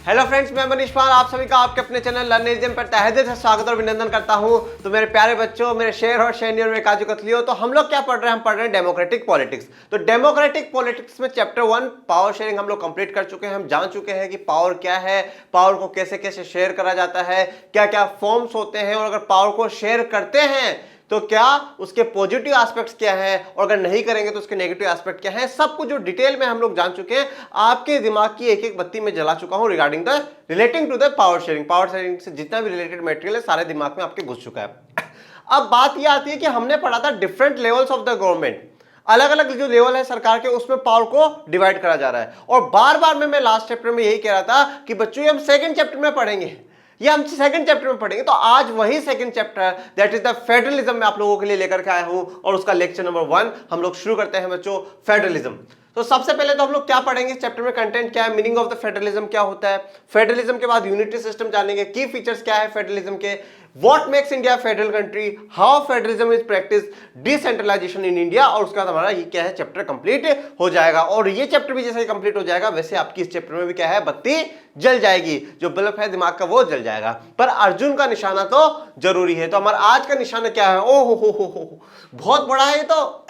Hello friends, मैं मनीष पाल आप सभी का आपके अपने चैनल लर्निज्म पर तहे दिल से स्वागत और अभिनंदन करता हूं। तो मेरे प्यारे बच्चों, मेरे शेर और शेरनी और मेरे काजू कतलियों, तो हम लोग क्या पढ़ रहे हैं? हम पढ़ रहे हैं डेमोक्रेटिक पॉलिटिक्स। तो डेमोक्रेटिक पॉलिटिक्स में चैप्टर 1 पावर शेयरिंग हम लोग कंप्लीट कर चुके हैं। हम जान चुके हैं कि पावर क्या है, पावर को कैसे कैसे शेयर करा जाता है, क्या क्या फॉर्म्स होते हैं, और अगर पावर को शेयर करते हैं तो क्या उसके पॉजिटिव एस्पेक्ट्स क्या हैं, और अगर नहीं करेंगे तो उसके नेगेटिव एस्पेक्ट क्या हैं। सब कुछ जो डिटेल में हम लोग जान चुके हैं। आपके दिमाग की एक एक बत्ती में जला चुका हूं regarding the relating to the power sharing. Power sharing से जितना भी रिलेटेड मटेरियल है सारे दिमाग में आपके घुस चुका है। अब बात यह आती है कि हमने पढ़ा था different levels of the government, अलग अलग जो लेवल है सरकार के, उसमें पावर को डिवाइड करा जा रहा है। और बार बार मैं लास्ट चैप्टर में यही कह रहा था कि बच्चों ये हम सेकंड चैप्टर में पढ़ेंगे, ये हम सेकंड चैप्टर में पढ़ेंगे। तो आज वही second chapter that is the federalism में आप लोगों के लिए लेकर के आया हूं, और उसका लेक्चर नंबर 1 हम लोग शुरू करते हैं बच्चों, फेडरलिज्म। तो सबसे पहले तो हम लोग क्या पढ़ेंगे इस चैप्टर में, कंटेंट क्या है, मीनिंग ऑफ द फेडरलिज्म क्या होता है, फेडरलिज्म के बाद यूनिटी सिस्टम जानेंगे, की फीचर्स क्या है फेडरलिज्म के, what makes India federal country, how federalism is practice, decentralization in India, और उसके बाद हमारा ये क्या है चैप्टर कंप्लीट हो जाएगा। और ये चैप्टर भी जैसे ही कंप्लीट हो जाएगा वैसे आपकी इस चैप्टर में भी क्या है, बत्ती जल जाएगी, जो बल्ब है दिमाग का वो जल जाएगा। पर अर्जुन का निशाना तो जरूरी है। तो हमारा आज का निशाना क्या है? ओ हो, बहुत बड़ा है ये तो।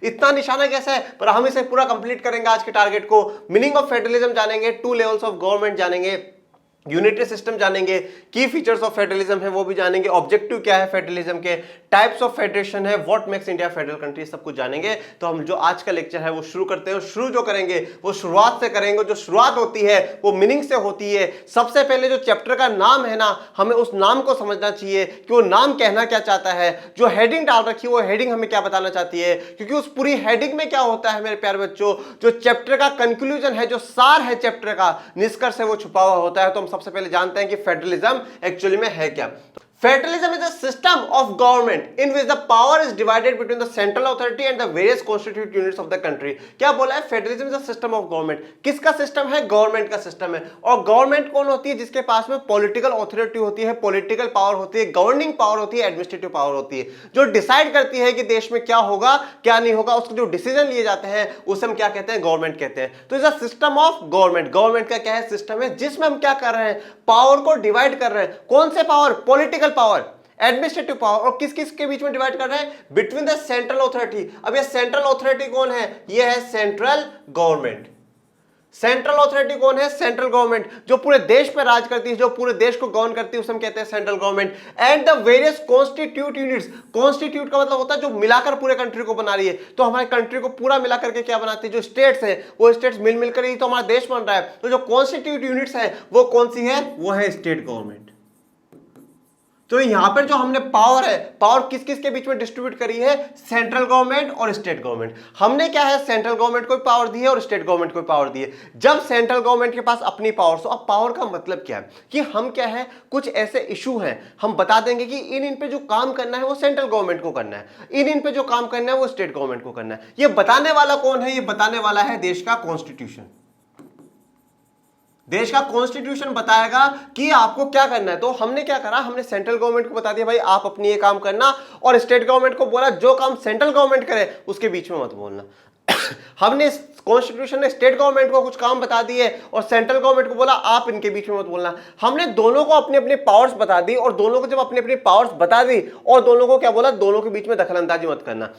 इतना निशाना कैसे है? पर हम इसे पूरा कंप्लीट करेंगे आज के टारगेट को। मीनिंग ऑफ फेडरलिज्म जानेंगे, 2 लेवल्स ऑफ गवर्नमेंट जानेंगे, यूनिटरी सिस्टम जानेंगे, की फीचर्स ऑफ फेडरलिज्म है वो भी जानेंगे, ऑब्जेक्टिव क्या है फेडरलिज्म के, टाइप्स ऑफ फेडरेशन है, what makes India federal country, सब कुछ जानेंगे। तो हम जो आज का लेक्चर है वो शुरू करते हैं। शुरू जो करेंगे वो शुरुआत से करेंगे। जो शुरुआत होती है वो मीनिंग से होती है। सबसे पहले जो चैप्टर का नाम है ना, हमें उस नाम को समझना चाहिए कि वो नाम कहना क्या चाहता है। जो हेडिंग डाल रखी है वो हेडिंग हमें क्या बताना चाहती है, क्योंकि उस पूरी हेडिंग में क्या होता है मेरे प्यारे बच्चों, जो चैप्टर का कंक्लूजन है, जो सार है चैप्टर का, निष्कर्ष है, वो छुपा हुआ होता है। तो हम सबसे पहले जानते हैं कि फेडरलिज्म एक्चुअली में है क्या। Federalism is a system of government in which the power is divided between the central authority and the various constituent units of the country। क्या बोला है? Federalism is a system of government। किसका system है? Government का system है। और government कौन होती है? जिसके पास में पॉलिटिकल ऑथोरिटी होती है, पॉलिटिकल पावर होती है, गवर्निंग पावर होती है, एडमिनिस्ट्रेटिव पावर होती है, जो डिसाइड करती है कि देश में क्या होगा क्या नहीं होगा। उसके जो डिसीजन लिए जाते हैं उसे हम क्या कहते हैं? गवर्नमेंट कहते हैं। तो is a system of government. Government का क्या है? सिस्टम है, जिसमें हम क्या कर रहे हैं? पावर को डिवाइड कर रहे हैं। कौन से power? Political power, administrative power. और किस किस के बीच में डिवाइड कर रहे हैं? Between the central authority. अब ये सेंट्रल अथॉरिटी कौन है? ये है सेंट्रल गवर्नमेंट। सेंट्रल अथॉरिटी कौन है? सेंट्रल गवर्नमेंट, जो पूरे देश पर राज करती है, जो पूरे देश को गवर्न करती है, उसे हम कहते हैं central government. And the various constitute units. Constitute का मतलब होता है जो मिलाकर पूरे कंट्री को बना रही है। तो हमारे कंट्री को पूरा मिला करके क्या बनाती है? जो स्टेट्स है, वो स्टेट्स मिल मिलकर ही तो हमारा देश बन रहा है। तो जो कॉन्स्टिट्यूट यूनिट्स है वो कौन सी है? वो है स्टेट गवर्नमेंट। तो यहां पर जो हमने पावर है, पावर किस किस के बीच में डिस्ट्रीब्यूट करी है? सेंट्रल गवर्नमेंट और स्टेट गवर्नमेंट। हमने क्या है? सेंट्रल गवर्नमेंट को पावर दी है और स्टेट गवर्नमेंट को पावर दी है। जब सेंट्रल गवर्नमेंट के पास अपनी पावर, तो अब पावर का मतलब क्या है कि हम क्या है, कुछ ऐसे इशू हैं हम बता देंगे कि इन पे जो काम करना है वो सेंट्रल गवर्नमेंट को करना है, इन पे जो काम करना है वो स्टेट गवर्नमेंट को करना है। ये बताने वाला कौन है? ये बताने वाला है देश का कॉन्स्टिट्यूशन। देश का कॉन्स्टिट्यूशन बताएगा कि आपको क्या करना है। तो हमने क्या करा? हमने सेंट्रल गवर्नमेंट को बता दिया भाई आप अपनी ये काम करना, और स्टेट गवर्नमेंट को बोला जो काम सेंट्रल गवर्नमेंट करे उसके बीच में मत बोलना। हमने कॉन्स्टिट्यूशन ने स्टेट गवर्नमेंट को कुछ काम बता दिए और सेंट्रल गवर्नमेंट को बोला आप इनके बीच में मत बोलना। हमने दोनों को अपनी अपनी पावर्स बता दी, और दोनों को जब अपनी अपनी पावर्स बता दी और दोनों को क्या बोला? दोनों के बीच में दखलंदाजी मत करना,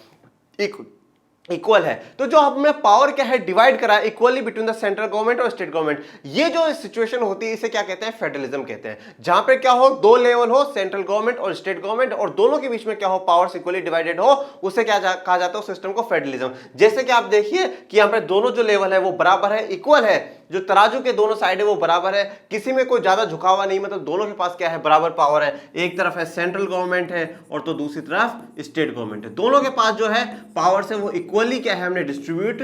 इक्वल है। तो जो हमने पावर क्या है? डिवाइड करा equally between the central government और स्टेट गवर्नमेंट। ये जो सिचुएशन होती है इसे क्या कहते हैं? फेडरलिज्म कहते हैं। जहां पे क्या हो? 2 लेवल हो, सेंट्रल गवर्नमेंट और स्टेट गवर्नमेंट, और दोनों के बीच में क्या हो? पावर्स इक्वली डिवाइडेड हो, उसे क्या कहा जाता है? सिस्टम को फेडरलिज्म। जैसे कि आप देखिए कि यहां पर दोनों जो लेवल है वो बराबर है, इक्वल है। जो तराजू के दोनों साइड है वो बराबर है, किसी में कोई ज्यादा झुकावा नहीं, मतलब दोनों के पास क्या है? बराबर पावर है। एक तरफ है सेंट्रल गवर्नमेंट है और तो दूसरी तरफ स्टेट गवर्नमेंट है। दोनों के पास जो है पावर से वो इक्वली क्या है? हमने डिस्ट्रीब्यूट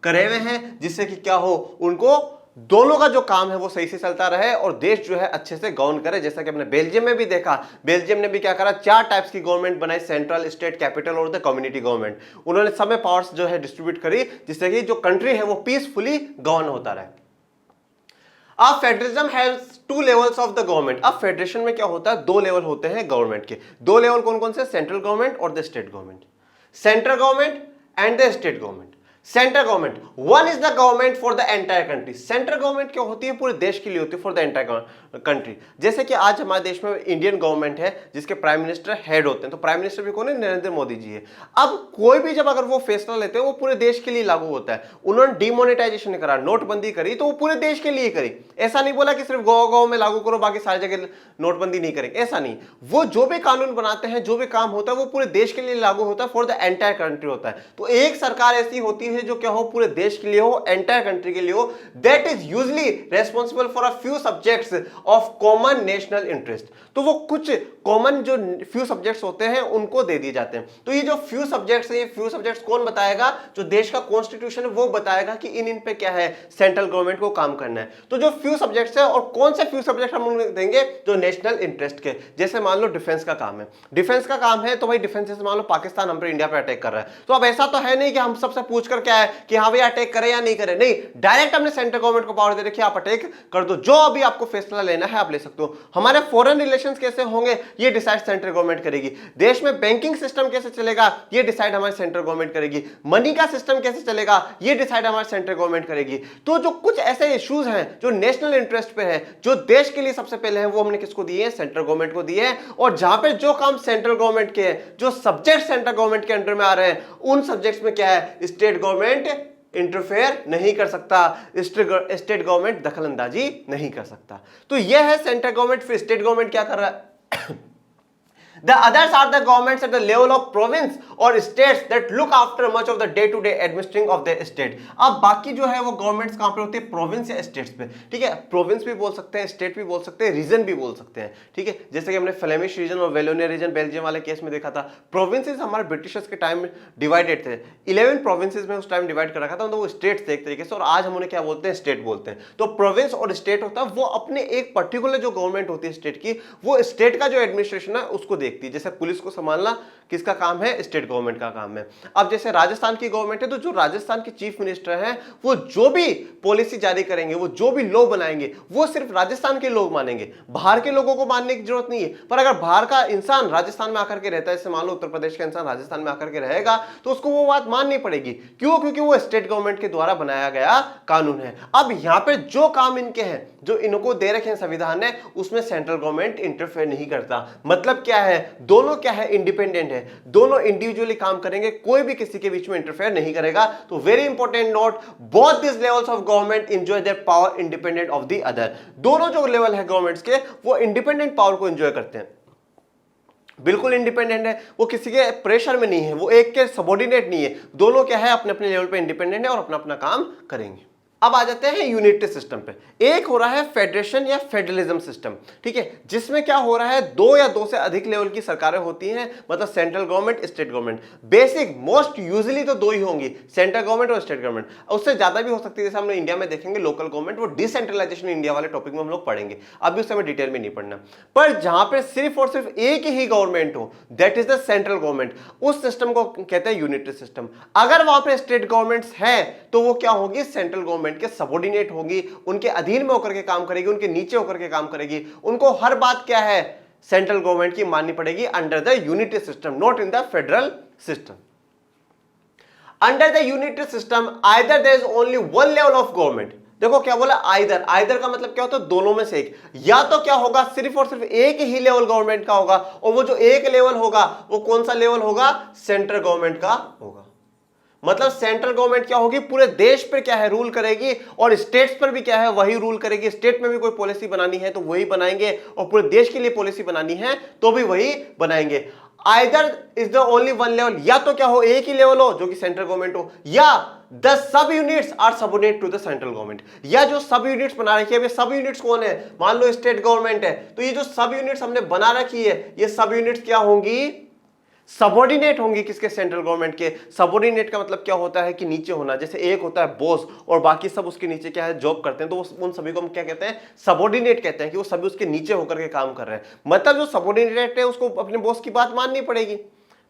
करे हुए हैं, जिससे कि क्या हो? उनको दोनों का जो काम है वो सही से चलता रहे और देश जो है अच्छे से गवर्न करे। जैसा कि हमने बेल्जियम में भी देखा, बेल्जियम ने भी क्या करा? 4 टाइप्स की गवर्नमेंट बनाई, सेंट्रल, स्टेट, कैपिटल और द कम्युनिटी गवर्नमेंट। उन्होंने सब में पावर्स जो है डिस्ट्रीब्यूट करी, जिससे कि जो कंट्री है वो पीसफुली गवर्न होता रहे। अब federalism has 2 levels of the government. अब फेडरेशन में क्या होता है? 2 लेवल होते हैं गवर्नमेंट के। 2 लेवल कौन कौन से? सेंट्रल गवर्नमेंट और the state government. Central government and the state government. Central government, one is the government for the entire country. Central government क्या होती है? पूरे देश के लिए होती है, फॉर द एंटायर कंट्री। जैसे कि आज हमारे देश में इंडियन गवर्नमेंट है जिसके प्राइम मिनिस्टर हेड होते हैं, तो प्राइम मिनिस्टर भी कौन है? नरेंद्र मोदी जी है। अब कोई भी जब अगर वो फैसला लेते हैं वो पूरे देश के लिए लागू होता है। उन्होंने डिमोनेटाइजेशन करा, नोटबंदी करी, तो वो पूरे देश के लिए करी। ऐसा नहीं बोला कि सिर्फ गाँव में लागू करो बाकी सारी जगह नोटबंदी नहीं करेंगे, ऐसा नहीं। वो जो भी कानून बनाते हैं, जो भी काम होता है, वो पूरे देश के लिए लागू होता है, फॉर द एंटायर कंट्री होता है। तो एक सरकार ऐसी होती है जो क्या हो? पूरे देश के लिए हो, एंटायर कंट्री के लिए हो, that is usually responsible for a few subjects of common national interest. तो वो कुछ कॉमन जो फ्यू सब्जेक्ट्स होते हैं उनको दे दिए जाते हैं। तो ये जो फ्यू सब्जेक्ट्स है, ये फ्यू सब्जेक्ट्स कौन बताएगा? जो देश का कॉन्स्टिट्यूशन है वो बताएगा कि इन पे क्या है, सेंट्रल गवर्नमेंट को काम करना है। तो जो फ्यू सब्जेक्ट्स है, और कौन से फ्यू सब्जेक्ट हम उन्हें देंगे? जो नेशनल इंटरेस्ट के। जैसे मान लो डिफेंस का काम है, डिफेंस का काम है तो भाई डिफेंस, जैसे मान लो पाकिस्तान हम पे इंडिया पे अटैक कर रहा है, तो अब ऐसा तो है नहीं कि हम सबसे पूछ कर क्या है कि हाँ भैया अटैक करे या नहीं करे, नहीं, डायरेक्ट हमने सेंट्रल गवर्नमेंट को पावर दे रखी है, आप अटैक कर दो, जो अभी आपको फैसला लेना है आप ले सकते हो। हमारे फॉरेन रिलेशंस कैसे होंगे ये डिसाइड सेंट्रल गवर्नमेंट करेगी। देश में बैंकिंग सिस्टम कैसे चलेगा ये डिसाइड हमारी सेंट्रल गवर्नमेंट करेगी। मनी का सिस्टम कैसे चलेगा ये डिसाइड हमारी सेंट्रल गवर्नमेंट करेगी। तो जो कुछ ऐसे इश्यूज हैं जो नेशनल इंटरेस्ट पे है, जो देश के लिए सबसे पहले हैं, वो हमने किसको दिए हैं? सेंट्रल गवर्नमेंट को दिए हैं। और जहां पे जो काम सेंट्रल गवर्नमेंट के हैं, जो सब्जेक्ट सेंट्रल गवर्नमेंट के अंडर में आ रहे हैं, उन सब्जेक्ट्स में क्या है? स्टेट गवर्नमेंट इंटरफेयर नहीं कर सकता, स्टेट गवर्नमेंट दखल अंदाजी नहीं कर सकता। तो यह है सेंट्रल गवर्नमेंट। फिर स्टेट गवर्नमेंट क्या कर रहा है? The others are the governments at the level of province or states that look after much of the day-to-day administering of their state। अब बाकी जो है वो गवर्नमेंट्स कहां पे होती है? प्रोविंस या स्टेट्स पे, ठीक है। प्रोविंस भी बोल सकते हैं, स्टेट भी बोल सकते हैं, रीजन भी बोल सकते हैं, ठीक है। जैसे कि हमने फ्लेमिश रीजन और वेलोनिया रीजन बेल्जियम वाले केस में देखा था। प्रोविंसेस हमारे ब्रिटिशर्स के टाइम में डिवाइडेड थे, 11 प्रोविंसेस में उस टाइम डिवाइड कर रखा था, मतलब वो स्टेट्स थे एक तरीके से, और आज हम उन्हें क्या बोलते हैं? स्टेट बोलते हैं। तो प्रोविंस और स्टेट होता है, वो अपने एक पर्टिकुलर जो गवर्नमेंट होती है स्टेट की, वो स्टेट का जो एडमिनिस्ट्रेशन है उसको देखती है। जैसे पुलिस को संभालना किसका काम है? स्टेट गवर्नमेंट का काम है। अब जैसे राजस्थान की गवर्नमेंट है, तो जो राजस्थान के चीफ मिनिस्टर हैं, वो जो भी पॉलिसी जारी करेंगे, वो जो भी लॉ बनाएंगे, वो सिर्फ राजस्थान के लोग मानेंगे, बाहर के लोगों को मानने की जरूरत नहीं है। पर अगर बाहर का इंसान राजस्थान में आकर के रहता है, जैसे मान लो उत्तर प्रदेश का इंसान राजस्थान में आकर के रहेगा, तो उसको वो बात माननी पड़ेगी। क्यों? क्योंकि वो स्टेट गवर्नमेंट के द्वारा बनाया गया कानून है। अब यहां पे जो काम इनके हैं, जो इनको दे रखे हैं संविधान ने, उसमें सेंट्रल गवर्नमेंट इंटरफेयर नहीं करता। मतलब क्या है? दोनों क्या है? इंडिपेंडेंट है, दोनों इंडिविजुअली काम करेंगे, कोई भी किसी के बीच में इंटरफेयर नहीं करेगा। तो very important note, both this levels of government enjoy their power independent of the other. दोनों जो लेवल है गवर्नमेंट्स के, वो इंडिपेंडेंट पावर को एंजॉय करते हैं, बिल्कुल इंडिपेंडेंट है, वो किसी के प्रेशर में नहीं है, वो एक के सबऑर्डिनेट नहीं है। दोनों क्या है? अपने अपने लेवल पे इंडिपेंडेंट है और अपना अपना काम करेंगे। अब आ जाते हैं यूनिटरी सिस्टम पे। एक हो रहा है फेडरेशन या फेडरलिज्म सिस्टम, ठीक है, जिसमें क्या हो रहा है? दो या दो से अधिक लेवल की सरकारें होती हैं, मतलब central government, state government. Basic most usually तो दो ही होंगी, सेंट्रल गवर्नमेंट और स्टेट गवर्नमेंट। उससे ज्यादा भी हो सकती है, जैसे हमने इंडिया में देखेंगे लोकल गवर्नमेंट, वो डिसेंट्रलाइजेशन इंडिया वाले टॉपिक में हम लोग पढ़ेंगे, अभी उससे हमें डिटेल में नहीं पढ़ना। पर जहां पे सिर्फ और सिर्फ एक ही गवर्नमेंट हो, that is the central government, उस सिस्टम को कहते हैं यूनिटरी सिस्टम। अगर वहां पे स्टेट गवर्नमेंट्स है तो वो क्या होगी? सेंट्रल गवर्नमेंट के सबऑर्डिनेट होगी, उनके अधीन में होकर के काम करेगी, उनके नीचे होकर के काम करेगी। उनको हर बात क्या है? सेंट्रल गवर्नमेंट की माननी पड़ेगी under the unitary system, not in the federal system. Under the unitary system either there is only one level of government. देखो क्या बोला? आइदर। आइदर का मतलब क्या होता है? दोनों में से एक। या तो क्या होगा? सिर्फ और सिर्फ एक ही लेवल गवर्नमेंट का होगा, और वो जो एक लेवल होगा वो कौन सा लेवल होगा? सेंट्रल गवर्नमेंट का होगा। मतलब सेंट्रल गवर्नमेंट क्या होगी? पूरे देश पर क्या है? रूल करेगी, और स्टेट्स पर भी क्या है? वही रूल करेगी। स्टेट में भी कोई पॉलिसी बनानी है तो वही बनाएंगे, और पूरे देश के लिए पॉलिसी बनानी है तो भी वही बनाएंगे। Either is the only one level, या तो क्या हो? एक ही लेवल हो जो कि सेंट्रल गवर्नमेंट हो, या the sub units are subordinate to the central government. या जो सब यूनिट्स बना रखी है, सब यूनिट्स कौन है? मान लो स्टेट गवर्नमेंट है, तो ये जो सब यूनिट्स हमने बना रखी है, ये सब यूनिट्स क्या होंगी? सबऑर्डिनेट होंगी किसके? सेंट्रल गवर्नमेंट के। सबऑर्डिनेट का मतलब क्या होता है? कि नीचे होना। जैसे एक होता है बॉस और बाकी सब उसके नीचे क्या है? जॉब करते हैं, तो उन सभी को हम क्या कहते हैं? सबऑर्डिनेट कहते हैं, कि वो सभी उसके नीचे होकर के काम कर रहे हैं। मतलब जो सबऑर्डिनेट है उसको अपने बॉस की बात माननी पड़ेगी,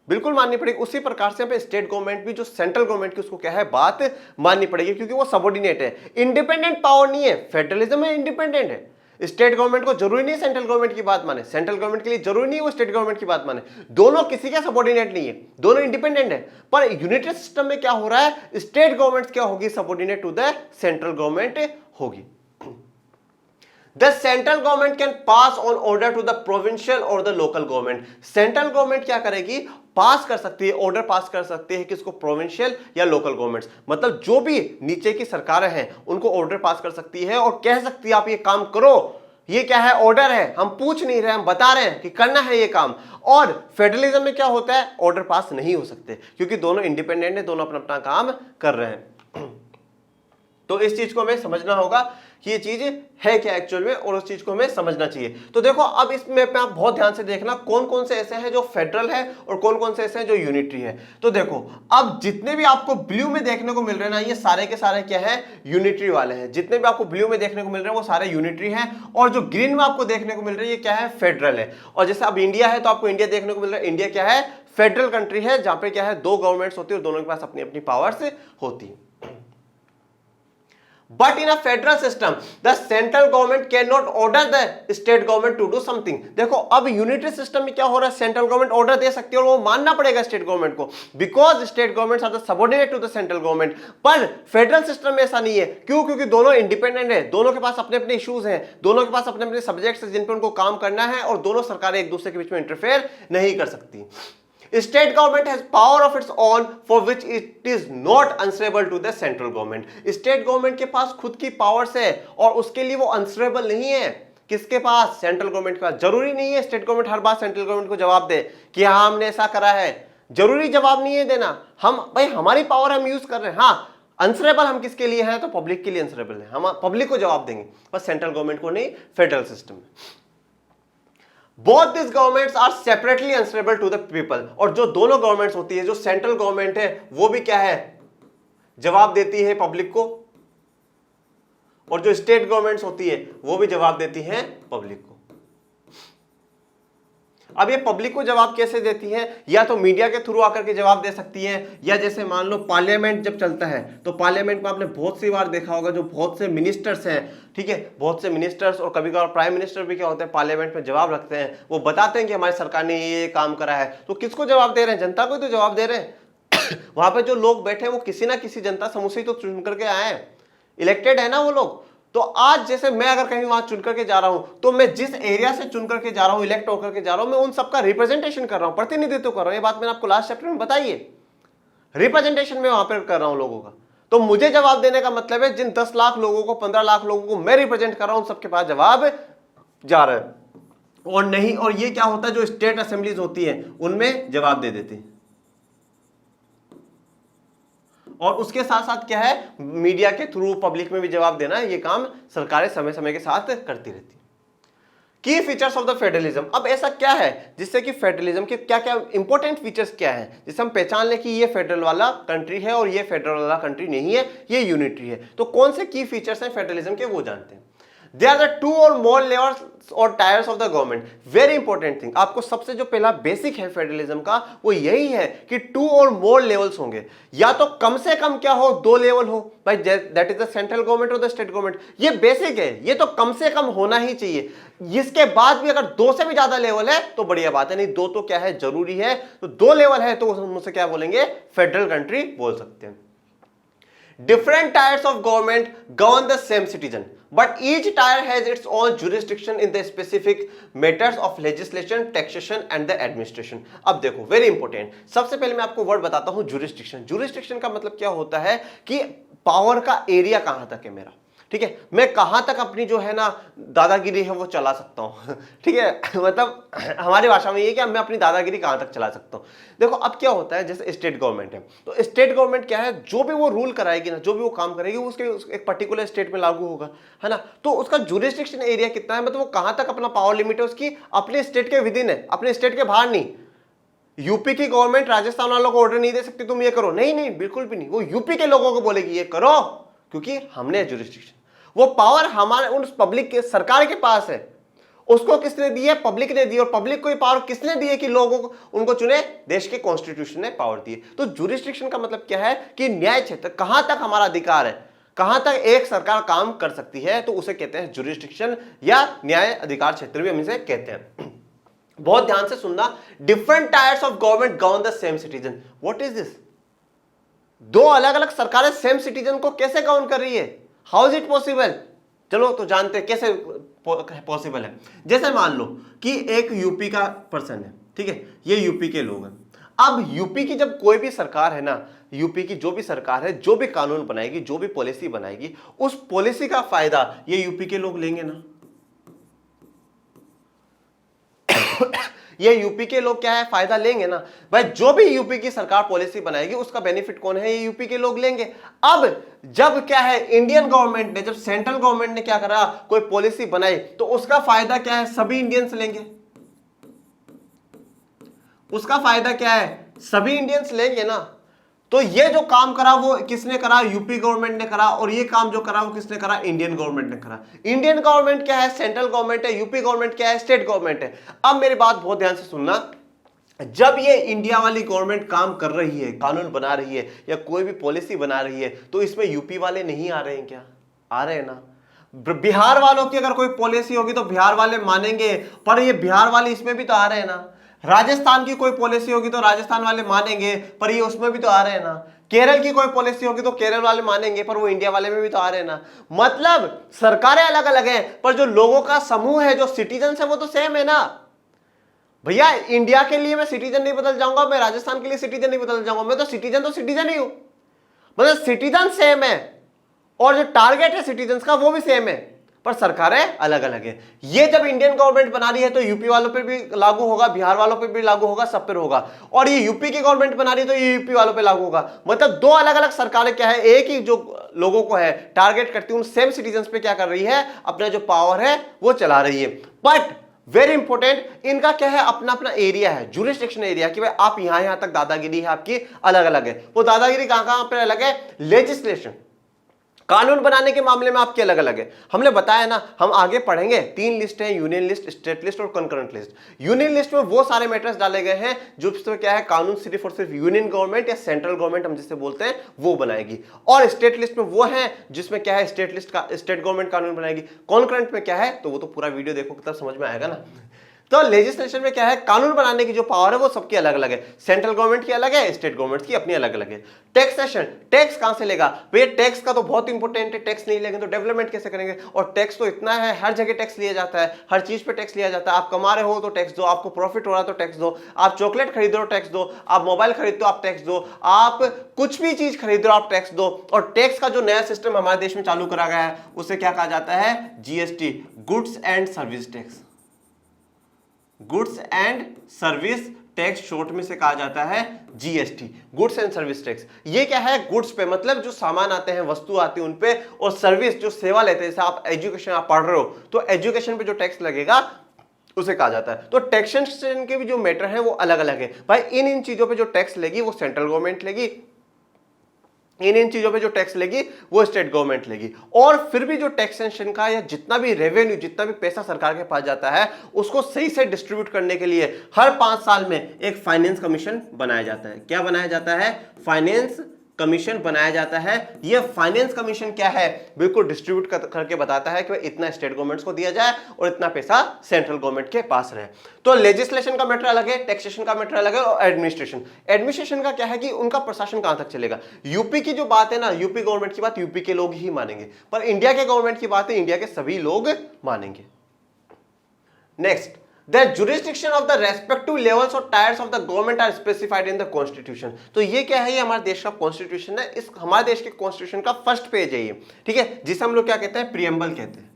बिल्कुल माननी पड़ेगी। उसी प्रकार से यहाँ पे स्टेट गवर्नमेंट भी जो सेंट्रल गवर्नमेंट की, उसको क्या है? बात माननी पड़ेगी, क्योंकि वो सबऑर्डिनेट है, इंडिपेंडेंट पावर नहीं है। फेडरलिज्म में इंडिपेंडेंट है, स्टेट गवर्नमेंट को जरूरी नहीं सेंट्रल गवर्नमेंट की बात माने, सेंट्रल गवर्नमेंट के लिए जरूरी नहीं वो स्टेट गवर्नमेंट की बात माने। दोनों किसी के सबऑर्डिनेट नहीं है, दोनों इंडिपेंडेंट है। पर यूनिटरी सिस्टम में क्या हो रहा है, स्टेट गवर्नमेंट क्या होगी, subordinate to the central government होगी। The central government can pass on order to the provincial or the local government. Central government क्या करेगी, पास कर सकती है, ऑर्डर पास कर सकती है किसको, प्रोविंशियल या लोकल गवर्नमेंट्स, मतलब जो भी नीचे की सरकारें हैं उनको ऑर्डर पास कर सकती है और कह सकती है आप ये काम करो, ये क्या है, ऑर्डर है, हम पूछ नहीं रहे, हम बता रहे हैं कि करना है ये काम। और फेडरलिज्म में क्या होता है, ऑर्डर पास नहीं हो सकते क्योंकि दोनों इंडिपेंडेंट है, दोनों अपना अपना काम कर रहे हैं। तो इस चीज को हमें समझना होगा कि ये चीज है क्या एक्चुअल में, और उस चीज को हमें समझना चाहिए। तो देखो अब इस मैप में आप बहुत ध्यान से देखना कौन कौन से ऐसे हैं जो फेडरल है और कौन कौन से ऐसे हैं जो यूनिटरी है। तो देखो अब जितने भी आपको ब्लू में देखने को मिल रहे हैं ना, ये सारे के सारे क्या है, यूनिटरी वाले हैं। जितने भी आपको ब्लू में देखने को मिल रहे हैं वो सारे यूनिटरी हैं, और जो ग्रीन में आपको देखने को मिल रहे हैं ये क्या है, फेडरल है। और जैसे अब इंडिया है तो आपको इंडिया देखने को मिल रहा है, इंडिया क्या है, फेडरल कंट्री है, जहां पे क्या है, दो गवर्नमेंट्स होती है और दोनों के पास अपनी अपनी पावर्स होती है। But in a federal system, the central government cannot order the state government to do something. देखो अब यूनिटरी सिस्टम में क्या हो रहा है, सेंट्रल गवर्नमेंट ऑर्डर दे सकती है और वो मानना पड़ेगा स्टेट गवर्नमेंट को, because state governments are the subordinate to the central government. पर फेडरल सिस्टम में ऐसा नहीं है, क्यों, क्योंकि दोनों इंडिपेंडेंट है, दोनों के पास अपने अपने इश्यूज हैं, दोनों के पास अपने अपने सब्जेक्ट्स हैं जिन पर उनको काम करना है, और दोनों सरकारें एक दूसरे के बीच में इंटरफेयर नहीं कर सकती। State government has power of its own for which it is not answerable to the central government. State government के पास खुद की पावर्स है और उसके लिए वो answerable नहीं है, किसके पास, सेंट्रल गवर्नमेंट के पास। जरूरी नहीं है स्टेट गवर्नमेंट हर बार सेंट्रल गवर्नमेंट को जवाब दे कि हाँ हमने ऐसा करा है, जरूरी जवाब नहीं है देना। हम भाई हमारी पावर हम यूज कर रहे हैं, हाँ आंसरेबल हम किसके लिए हैं, तो पब्लिक के लिए आंसरेबल है, हम पब्लिक को जवाब देंगे, बस सेंट्रल गवर्नमेंट को नहीं, फेडरल सिस्टम में। Both these governments are separately answerable to the people. और जो दोनों गवर्नमेंट्स होती है, जो सेंट्रल गवर्नमेंट है वो भी क्या है, जवाब देती है पब्लिक को, और जो स्टेट गवर्नमेंट्स होती है वो भी जवाब देती हैं पब्लिक को। अब ये पब्लिक को जवाब कैसे देती हैं, या तो मीडिया के थ्रू आकर के जवाब दे सकती हैं, या जैसे मान लो पार्लियामेंट जब चलता है तो पार्लियामेंट में आपने बहुत सी बार देखा होगा जो बहुत से मिनिस्टर्स हैं, ठीक है, बहुत से मिनिस्टर्स और कभी कभार प्राइम मिनिस्टर भी क्या होते हैं, पार्लियामेंट में जवाब रखते हैं, वो बताते हैं कि हमारी सरकार ने ये काम करा है। तो किसको जवाब दे रहे हैं, जनता को तो जवाब दे रहे हैं। वहां पर जो लोग बैठे हैं वो किसी ना किसी जनता समूह से तो चुन करके आए हैं, इलेक्टेड है ना वो लोग। तो आज जैसे मैं अगर कहीं वहां चुन करके जा रहा हूं, तो मैं जिस एरिया से चुन करके जा रहा हूं, इलेक्ट होकर के जा रहा हूं, मैं उन सबका रिप्रेजेंटेशन कर रहा हूं, प्रतिनिधित्व कर रहा हूं। ये बात मैंने आपको लास्ट चैप्टर में बताई है, रिप्रेजेंटेशन में वहां पर कर रहा हूं लोगों का। तो मुझे जवाब देने का मतलब है जिन 10 लाख लोगों को, 15 लाख लोगों को मैं रिप्रेजेंट कर रहा हूं, सबके पास जवाब जा रहा है, और नहीं, और ये क्या होता है, जो स्टेट असेंबलीज होती है उनमें जवाब दे देती है। और उसके साथ साथ क्या है, मीडिया के थ्रू पब्लिक में भी जवाब देना है, ये काम सरकारें समय समय के साथ करती रहती है। की फीचर्स ऑफ द फेडरलिज्म, अब ऐसा क्या है जिससे कि फेडरलिज्म के क्या क्या इंपॉर्टेंट फीचर्स क्या है जिससे हम पहचान लें कि ये फेडरल वाला कंट्री है और ये फेडरल वाला कंट्री नहीं है, ये यूनिटरी है। तो कौन से की फीचर्स हैं फेडरलिज्म के वो जानते हैं। They are the 2 or more layers और tiers of the government. Very important thing, आपको सबसे जो पहला बेसिक है फेडरलिज्म का वो यही है कि 2 or more लेवल्स होंगे, या तो कम से कम क्या हो, 2 लेवल हो भाई, that is the central government और द स्टेट गवर्नमेंट। ये बेसिक है, ये तो कम से कम होना ही चाहिए। इसके बाद भी अगर 2 से भी ज्यादा लेवल है तो बढ़िया बात है, नहीं 2 तो क्या है, जरूरी है। तो 2 लेवल है तो मुझसे क्या बोलेंगे, फेडरल कंट्री बोल सकते हैं। Different tiers of government govern the same citizen, but each tier has its own jurisdiction in the specific matters of legislation, taxation and the administration. अब देखो वेरी इंपॉर्टेंट, सबसे पहले मैं आपको वर्ड बताता हूं जुरिस्डिक्शन। जुरिस्डिक्शन का मतलब क्या होता है कि पावर का एरिया कहां तक है मेरा, ठीक है, मैं कहां तक अपनी जो है ना दादागिरी है वो चला सकता हूं, ठीक है, मतलब हमारी भाषा में ये कि मैं अपनी दादागिरी कहां तक चला सकता हूं। देखो अब क्या होता है, जैसे स्टेट गवर्नमेंट है, तो स्टेट गवर्नमेंट क्या है, जो भी वो रूल कराएगी ना, जो भी वो काम करेगी उसके एक पर्टिकुलर स्टेट में लागू होगा, है ना। तो उसका जुरिस्डिक्शन एरिया कितना है, मतलब वो कहां तक अपना पावर लिमिट है उसकी, अपने स्टेट के विदिन है, अपने स्टेट के बाहर नहीं। यूपी की गवर्नमेंट राजस्थान वालों को ऑर्डर नहीं दे सकती तुम ये करो, नहीं नहीं बिल्कुल भी नहीं, वो यूपी के लोगों को बोलेगी ये करो, क्योंकि हमने जुरिस्डिक्शन, वो पावर हमारे उन पब्लिक के, सरकार के पास है। उसको किसने दी है, पब्लिक ने दी, और पब्लिक को ये पावर किसने दी है कि लोगों को उनको चुने, देश के कॉन्स्टिट्यूशन ने पावर दी है। तो जुरिस्डिक्शन का मतलब क्या है कि न्याय क्षेत्र, कहां तक हमारा अधिकार है, कहां तक एक सरकार काम कर सकती है, तो उसे कहते हैं जुरिस्डिक्शन या न्याय अधिकार क्षेत्र भी हम इसे कहते हैं। बहुत ध्यान से सुनना, different tyres of government govern the same citizen. What is this? दो अलग अलग सरकारें सेम सिटीजन को कैसे गवर्न कर रही है? How is it possible? चलो तो जानते हैं कैसे पॉसिबल है। जैसे मान लो कि एक यूपी का पर्सन है, ठीक है, ये यूपी के लोग हैं। अब यूपी की जब कोई भी सरकार है ना, यूपी की जो भी सरकार है, जो भी कानून बनाएगी, जो भी पॉलिसी बनाएगी, उस पॉलिसी का फायदा ये यूपी के लोग लेंगे ना। ये यूपी के लोग क्या है, फायदा लेंगे ना भाई। जो भी यूपी की सरकार पॉलिसी बनाएगी उसका बेनिफिट कौन है? ये यूपी के लोग लेंगे। अब जब क्या है, इंडियन गवर्नमेंट ने, जब सेंट्रल गवर्नमेंट ने क्या करा, कोई पॉलिसी बनाई, तो उसका फायदा क्या है? सभी इंडियंस लेंगे। उसका फायदा क्या है? सभी इंडियंस लेंगे ना। तो ये जो काम करा वो किसने करा? यूपी गवर्नमेंट ने करा। और ये काम जो करा वो किसने करा? इंडियन गवर्नमेंट ने करा। इंडियन गवर्नमेंट क्या है? सेंट्रल गवर्नमेंट है। यूपी गवर्नमेंट क्या है? स्टेट गवर्नमेंट है। अब मेरी बात बहुत ध्यान से सुनना, जब ये इंडिया वाली गवर्नमेंट काम कर रही है, कानून बना रही है या कोई भी पॉलिसी बना रही है, तो इसमें यूपी वाले नहीं आ रहे हैं क्या? आ रहे हैं ना। बिहार वालों की अगर कोई पॉलिसी होगी तो बिहार वाले मानेंगे, पर ये बिहार वाले इसमें भी तो आ रहे हैं ना। राजस्थान की कोई पॉलिसी होगी तो राजस्थान वाले मानेंगे, पर ये उसमें भी तो आ रहे हैं ना। केरल की कोई पॉलिसी होगी तो केरल वाले मानेंगे, पर वो इंडिया वाले में भी तो आ रहे हैं ना। मतलब सरकारें अलग अलग हैं, पर जो लोगों का समूह है, जो सिटीजन है, वो तो सेम है ना। भैया इंडिया के लिए मैं सिटीजन नहीं बदल जाऊंगा, मैं राजस्थान के लिए सिटीजन नहीं बदल जाऊंगा, मैं तो सिटीजन ही हूं। मतलब सिटीजन सेम है और जो टारगेट है सिटीजन का वो भी सेम है, पर सरकारें अलग अलग है। ये जब इंडियन गवर्नमेंट बना रही है तो यूपी वालों पे भी लागू होगा, बिहार वालों पे भी लागू होगा, सब पे होगा। और ये यूपी की गवर्नमेंट बना रही है तो ये यूपी वालों पे लागू होगा। मतलब दो अलग अलग सरकारें क्या है, एक ही जो लोगों को है टारगेट करती है, उन सेम सिटीजन पे क्या कर रही है, अपना जो पावर है वो चला रही है। बट वेरी इंपॉर्टेंट, इनका क्या है, अपना अपना एरिया है, जुरिस्डिक्शन एरिया, कि भाई आप यहां तक दादागिरी है आपकी अलग अलग है। वो दादागिरी कहां कहां पर अलग है? लेजिस्लेशन, कानून बनाने के मामले में आपके अलग अलग है। हमने बताया ना, हम आगे पढ़ेंगे, 3 लिस्ट है, यूनियन लिस्ट, स्टेट लिस्ट और कंकरेंट लिस्ट। यूनियन लिस्ट में वो सारे मैटर्स डाले गए हैं जो क्या है, कानून सिर्फ और सिर्फ यूनियन गवर्नमेंट या सेंट्रल गवर्नमेंट हम जिसे बोलते हैं वो बनाएगी। और स्टेट लिस्ट में वो है जिसमें क्या है, स्टेट लिस्ट का स्टेट गवर्नमेंट कानून बनाएगी। कॉन्करेंट में क्या है, तो वो तो पूरा वीडियो देखो तब समझ में आएगा ना। तो लेजिस्लेशन में क्या है, कानून बनाने की जो पावर है वो सबकी अलग अलग है। सेंट्रल गवर्नमेंट की अलग है, स्टेट गवर्नमेंट की अपनी अलग अलग है। टैक्सेशन, टैक्स कहां से लेगा भैया? टैक्स का तो बहुत इंपॉर्टेंट है, टैक्स नहीं लेंगे तो डेवलपमेंट कैसे करेंगे? और टैक्स तो इतना है, हर जगह टैक्स लिया जाता है, हर चीज पे टैक्स लिया जाता है। आप कमा रहे हो तो टैक्स दो, आपको प्रॉफिट हो रहा है तो टैक्स दो, आप चॉकलेट खरीद रहे हो टैक्स दो, आप मोबाइल खरीदते हो आप टैक्स दो, आप कुछ भी चीज खरीद रहे हो आप टैक्स दो। और टैक्स का जो नया सिस्टम हमारे देश में चालू करा गया है उसे क्या कहा जाता है? GST, goods and service tax. Goods and service tax short में से कहा जाता है GST, goods and service tax. ये क्या है? गुड्स पे मतलब जो सामान आते हैं, वस्तु आती है उन पे, और सर्विस जो सेवा लेते हैं, जैसे आप एजुकेशन आप पढ़ रहे हो तो एजुकेशन पे जो टैक्स लगेगा उसे कहा जाता है। तो टैक्सेशन के भी जो मैटर है वो अलग अलग है भाई। इन चीजों पे जो टैक्स लेगी वो सेंट्रल गवर्नमेंट लेगी, इन चीजों पे जो टैक्स लेगी वो स्टेट गवर्नमेंट लेगी। और फिर भी जो टैक्सेशन का या जितना भी रेवेन्यू, जितना भी पैसा सरकार के पास जाता है उसको सही से डिस्ट्रीब्यूट करने के लिए हर 5 साल में एक फाइनेंस कमीशन बनाया जाता है। क्या बनाया जाता है? फाइनेंस कमीशन बनाया जाता है। ये फाइनेंस कमीशन क्या है, बिल्कुल डिस्ट्रीब्यूट करके बताता है कि इतना स्टेट गवर्नमेंट्स को दिया जाए और इतना पैसा सेंट्रल गवर्नमेंट के पास रहे। तो लेजिस्लेशन का मैटर अलग है, टैक्सेशन का मैटर अलग है, और एडमिनिस्ट्रेशन का क्या है कि उनका प्रशासन कहां तक चलेगा। यूपी की जो बात है ना, यूपी गवर्नमेंट की बात यूपी के लोग ही मानेंगे, पर इंडिया के गवर्नमेंट की बात है इंडिया के सभी लोग मानेंगे। Next, The jurisdiction of the respective levels or tiers of the government are specified in the constitution। तो ये क्या है? ये हमारे देश का कॉन्स्टिट्यूशन है। इस हमारे देश के कॉन्स्टिट्यूशन का फर्स्ट पेज है ये, ठीक है, जिसे हम लोग क्या कहते हैं? प्रियम्बल कहते हैं।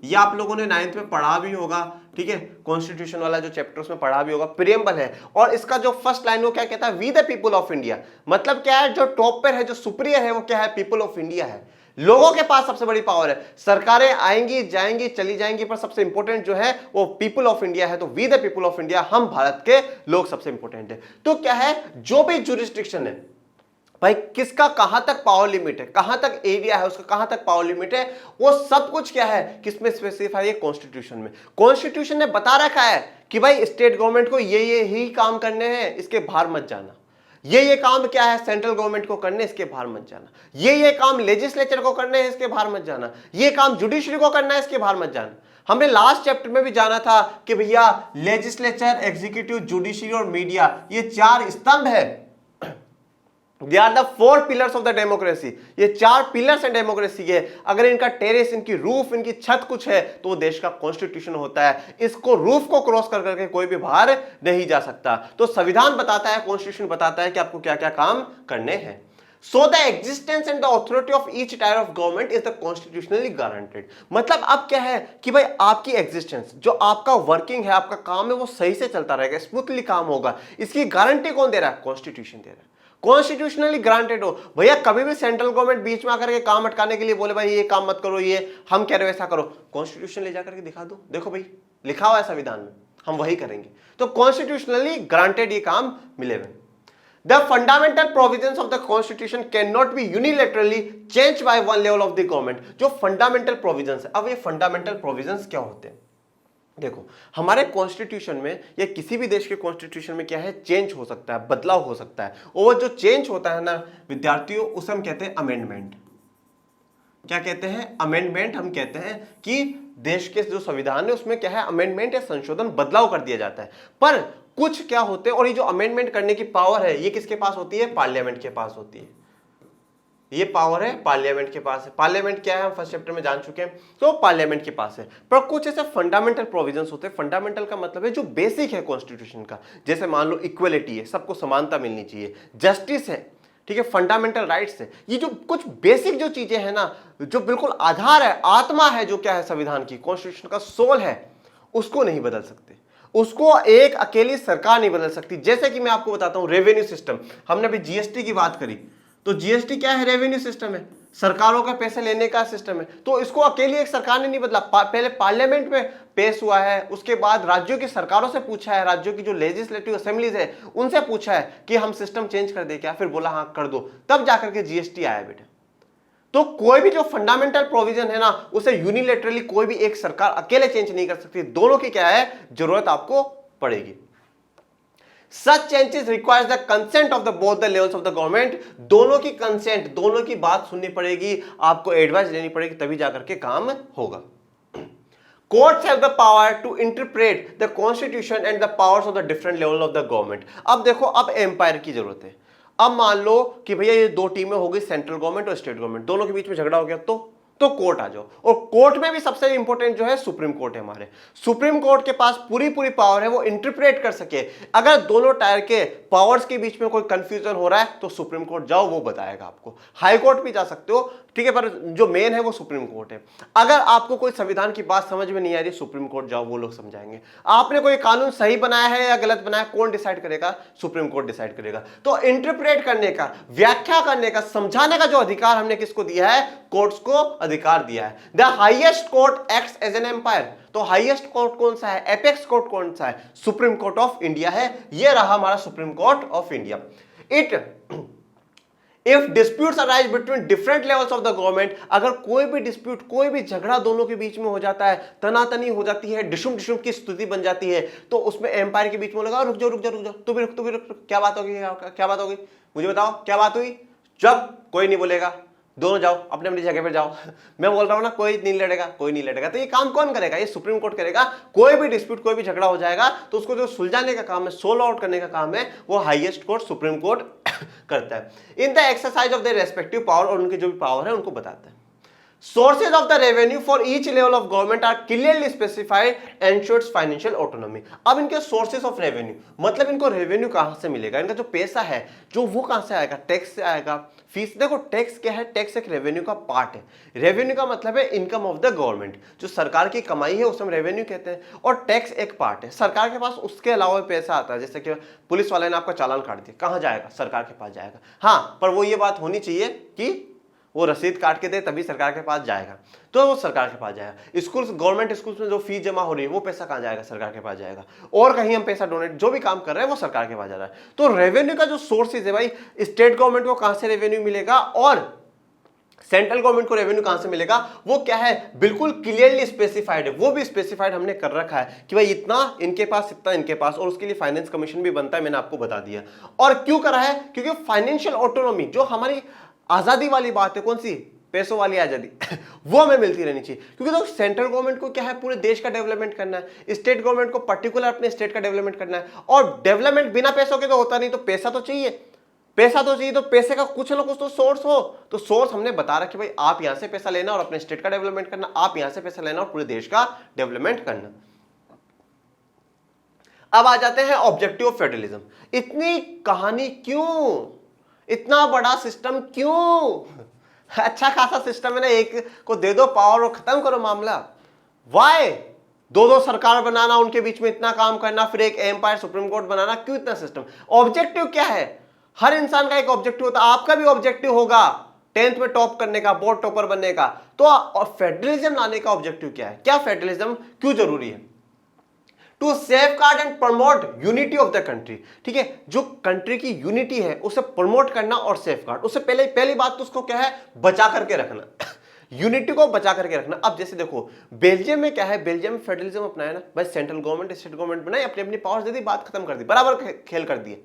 ये आप लोगों ने 9th में पढ़ा भी होगा, ठीक है, कॉन्स्टिट्यूशन वाला जो चैप्टर उसमें पढ़ा भी होगा। प्रियम्बल है और इसका जो फर्स्ट लाइन वो क्या कहता है? We the people of India. मतलब क्या है, जो टॉप पर है, जो सुपीरियर है वो क्या है? पीपल ऑफ इंडिया है। लोगों के पास सबसे बड़ी पावर है। सरकारें आएंगी जाएंगी चली जाएंगी, पर सबसे इंपॉर्टेंट जो है वो पीपल ऑफ इंडिया है। तो we the people of India, हम भारत के लोग सबसे इंपॉर्टेंट है। तो क्या है, जो भी जुरिस्डिक्शन है भाई, किसका कहां तक पावर लिमिट है, कहां तक एरिया है, उसका कहां तक पावर लिमिट है, वो सब कुछ क्या है, किसमें स्पेसिफाई है? कॉन्स्टिट्यूशन में। कॉन्स्टिट्यूशन ने बता रखा है कि भाई स्टेट गवर्नमेंट को ये ही काम करने हैं, इसके बाहर मत जाना। ये काम क्या है सेंट्रल गवर्नमेंट को करने, इसके बाहर मत जाना। ये काम लेजिस्लेचर को करने है, इसके बाहर मत जाना। ये काम जुडिशरी को करना है, इसके बाहर मत जाना। हमने लास्ट चैप्टर में भी जाना था कि भैया लेजिस्लेचर, एग्जीक्यूटिव, जुडिशरी और मीडिया, ये 4 स्तंभ है। They are the 4 pillars of the democracy. ये 4 पिलर्स हैं डेमोक्रेसी के। अगर इनका टेरेस, इनकी रूफ, इनकी छत कुछ है तो वो देश का कॉन्स्टिट्यूशन होता है। इसको रूफ को क्रॉस कर करके कोई भी बाहर नहीं जा सकता। तो संविधान बताता है, कॉन्स्टिट्यूशन बताता है कि आपको क्या क्या काम करने हैं। So the existence and the authority of each tier of government is the constitutionally guaranteed। मतलब अब क्या है कि भाई आपकी एग्जिस्टेंस, जो आपका वर्किंग है, आपका काम है, वो सही से चलता रहेगा, स्मूथली काम होगा, इसकी गारंटी कौन दे रहा है? कॉन्स्टिट्यूशन दे रहा है। कॉन्स्टिट्यूशनली ग्रांटेड हो। भैया कभी भी सेंट्रल गवर्नमेंट बीच में आकर के काम अटकाने के लिए बोले भाई ये काम मत करो, ये हम कह रहे हो ऐसा करो, कॉन्स्टिट्यूशन ले जाकर के दिखा दो, देखो भाई लिखा हुआ है संविधान में, हम वही करेंगे। तो कॉन्स्टिट्यूशनली ग्रांटेड ये काम मिले हुए। The fundamental provisions of the constitution cannot be unilaterally changed by one level of the government। जो fundamental provisions है, अब ये fundamental provisions क्या होते हैं? देखो हमारे कॉन्स्टिट्यूशन में या किसी भी देश के कॉन्स्टिट्यूशन में क्या है, चेंज हो सकता है, बदलाव हो सकता है। और जो चेंज होता है ना विद्यार्थियों, उसे हम कहते हैं अमेंडमेंट। क्या कहते हैं? अमेंडमेंट। हम कहते हैं कि देश के जो संविधान है उसमें क्या है, अमेंडमेंट या संशोधन, बदलाव कर दिया जाता है। पर कुछ क्या होते हैं, और ये जो अमेंडमेंट करने की पावर है ये किसके पास होती है? पार्लियामेंट के पास होती है। ये पावर है पार्लियामेंट के पास है। पार्लियामेंट क्या है हम फर्स्ट चैप्टर में जान चुके हैं, तो पार्लियामेंट के पास है। पर कुछ ऐसे फंडामेंटल प्रोविजंस होते हैं। फंडामेंटल का मतलब है जो बेसिक है कॉन्स्टिट्यूशन का, जैसे मान लो इक्वलिटी है, सबको समानता मिलनी चाहिए, जस्टिस है, ठीक है, फंडामेंटल राइट्स है। ये जो कुछ बेसिक जो चीजें हैं ना, जो बिल्कुल आधार है, आत्मा है, जो क्या है संविधान की, कॉन्स्टिट्यूशन का सोल है, उसको नहीं बदल सकते। उसको एक अकेली सरकार नहीं बदल सकती। जैसे कि मैं आपको बताता हूं रेवेन्यू सिस्टम, हमने अभी जीएसटी की बात करी, तो जीएसटी क्या है? रेवेन्यू सिस्टम है, सरकारों का पैसे लेने का सिस्टम है। तो इसको अकेली एक सरकार ने नहीं बदला, पहले पार्लियामेंट में पेश हुआ है, उसके बाद राज्यों की सरकारों से पूछा है, राज्यों की जो लेजिस्लेटिव असेंबलीज है उनसे पूछा है कि हम सिस्टम चेंज कर दे क्या, फिर बोला हाँ कर दो, तब जाकर के जीएसटी आया बेटा। तो कोई भी जो फंडामेंटल प्रोविजन है ना, उसे यूनिलेटरली कोई भी एक सरकार अकेले चेंज नहीं कर सकती। दोनों की क्या है, जरूरत आपको पड़ेगी। Such changes requires the consent of the both the levels of the government। दोनों की कंसेंट, दोनों की बात सुननी पड़ेगी, आपको एडवाइस लेनी पड़ेगी, तभी जाकर के काम होगा। Courts have the power to interpret the constitution and the powers of the different level of the government। अब देखो, अब एम्पायर की जरूरत है। अब मान लो कि भैया ये 2 टीमें हो गई, सेंट्रल गवर्नमेंट और स्टेट गवर्नमेंट, दोनों के बीच में झगड़ा हो गया, तो कोर्ट आ जाओ। और कोर्ट में भी सबसे इंपॉर्टेंट जो है सुप्रीम कोर्ट है हमारे। सुप्रीम कोर्ट के पास पूरी पावर है, वो इंटरप्रेट कर सके। अगर दोनों टायर के पावर्स के बीच में कोई कंफ्यूजन हो रहा है तो सुप्रीम कोर्ट जाओ, वो बताएगा आपको। हाई कोर्ट भी जा सकते हो, ठीक है, पर जो मेन है वो सुप्रीम कोर्ट है। अगर आपको कोई संविधान की बात समझ में नहीं आ रही, सुप्रीम कोर्ट जाओ, वो लोग समझाएंगे। आपने कोई कानून सही बनाया है या गलत बनाया, कौन डिसाइड करेगा? सुप्रीम कोर्ट डिसाइड करेगा। तो इंटरप्रेट करने का, व्याख्या करने का, समझाने का जो अधिकार हमने किसको दिया है? कोर्ट्स को अधिकार दिया है। The highest court acts as an umpire. तो हाईएस्ट कोर्ट कौन सा है? एपेक्स कोर्ट कौन सा है? सुप्रीम कोर्ट ऑफ इंडिया है। यह रहा हमारा supreme court of India. If disputes arise between different levels of the government, अगर कोई भी डिस्प्यूट, कोई भी झगड़ा दोनों के बीच में हो जाता है, तनातनी हो जाती है, डिशुम डिशुम की स्थिति बन जाती है, तो उसमें एम्पायर के बीच में लगा, रुक जाओ रुक जाओ रुक जाओ, तू भी रुक, क्या बात होगी, क्या बात होगी, मुझे बताओ क्या बात हुई। जब कोई नहीं बोलेगा, दोनों जाओ अपने अपनी जगह पर जाओ। मैं बोल रहा हूं ना, कोई नहीं लड़ेगा, कोई नहीं लड़ेगा। तो ये काम कौन करेगा? ये सुप्रीम कोर्ट करेगा। कोई भी डिस्प्यूट, कोई भी झगड़ा हो जाएगा तो उसको जो सुलझाने का काम है, सोल्व आउट करने का काम है, वो हाईएस्ट कोर्ट सुप्रीम कोर्ट करता है। In the exercise of their respective power, और उनके जो भी पावर है उनको बताता है। Sources of the revenue for each level of government are clearly specified, ensures financial autonomy। अब इनके sources of revenue, मतलब इनको रेवेन्यू कहां से मिलेगा, इनका जो पैसा है जो वो कहां से आएगा? टैक्स से आएगा, फीस। देखो टैक्स क्या है? टैक्स एक रेवेन्यू का पार्ट है। रेवेन्यू का मतलब है इनकम ऑफ द गवर्नमेंट, जो सरकार की कमाई है उसे हम रेवेन्यू कहते हैं। और टैक्स एक पार्ट है। सरकार के पास उसके अलावा पैसा आता है, जैसे कि पुलिस वाले ने आपका चालान काट दिया, कहां जाएगा? सरकार के पास जाएगा। हाँ, पर वो ये बात होनी चाहिए कि वो रसीद काट के दे, तभी सरकार के पास जाएगा, तो वो सरकार के पास जाएगा। स्कूल्स, गवर्नमेंट स्कूल्स में जो फीस जमा हो रही है वो पैसा कहाँ जाएगा? सरकार के पास जाएगा। और कहीं हम पैसा डोनेट, जो भी काम कर रहे हैं वो सरकार के पास जा रहा है। तो रेवेन्यू का जो सोर्सेज है भाई, स्टेट गवर्नमेंट को कहां से रेवेन्यू मिलेगा और सेंट्रल गवर्नमेंट को रेवेन्यू कहां से मिलेगा, वो क्या है बिल्कुल क्लियरली स्पेसिफाइड है, वो भी स्पेसिफाइड हमने कर रखा है कि भाई इतना इनके पास, इतना इनके पास, और उसके लिए फाइनेंस कमीशन भी बनता है, मैंने आपको बता दिया। और क्यों करा है, क्योंकि फाइनेंशियल ऑटोनॉमी जो हमारी आजादी वाली बात है, कौन सी, पैसों वाली आजादी वो हमें मिलती रहनी चाहिए। क्योंकि तो सेंट्रल गवर्नमेंट को क्या है, पूरे देश का डेवलपमेंट करना है, स्टेट गवर्नमेंट को पर्टिकुलर अपने स्टेट का डेवलपमेंट करना है, और डेवलपमेंट बिना पैसों के तो होता नहीं, तो पैसा तो चाहिए, पैसा तो चाहिए, तो पैसे का कुछ ना कुछ तो सोर्स हो। तो सोर्स हमने बता रखा कि भाई आप यहां से पैसा लेना और अपने स्टेट का डेवलपमेंट करना, आप यहां से पैसा लेना और पूरे देश का डेवलपमेंट करना। अब आ जाते हैं ऑब्जेक्टिव ऑफ फेडरलिज्म। इतनी कहानी क्यों, इतना बड़ा सिस्टम क्यों, अच्छा खासा सिस्टम है ना, एक को दे दो पावर और खत्म करो मामला। वाई दो दो सरकार बनाना, उनके बीच में इतना काम करना, फिर एक एम्पायर सुप्रीम कोर्ट बनाना, क्यों इतना सिस्टम। ऑब्जेक्टिव क्या है, हर इंसान का एक ऑब्जेक्टिव होता है, आपका भी ऑब्जेक्टिव होगा 10th में टॉप करने का, बोर्ड टॉपर बनने का। तो फेडरलिज्म लाने का ऑब्जेक्टिव क्या है, क्या फेडरलिज्म क्यों जरूरी है, to safeguard and promote unity of the country. ठीक है, जो कंट्री की यूनिटी है उसे प्रमोट करना और सेफगार्ड, उससे पहली बात तो उसको क्या है, बचा करके रखना यूनिटी को बचा करके रखना। अब जैसे देखो बेल्जियम में क्या है, बेल्जियम में फेडरलिज्म अपनाया ना भाई, सेंट्रल गवर्नमेंट स्टेट गवर्नमेंट बनाई, अपनी अपनी पावर्स दे दी, बात खत्म कर दी, बराबर खेल कर दिए,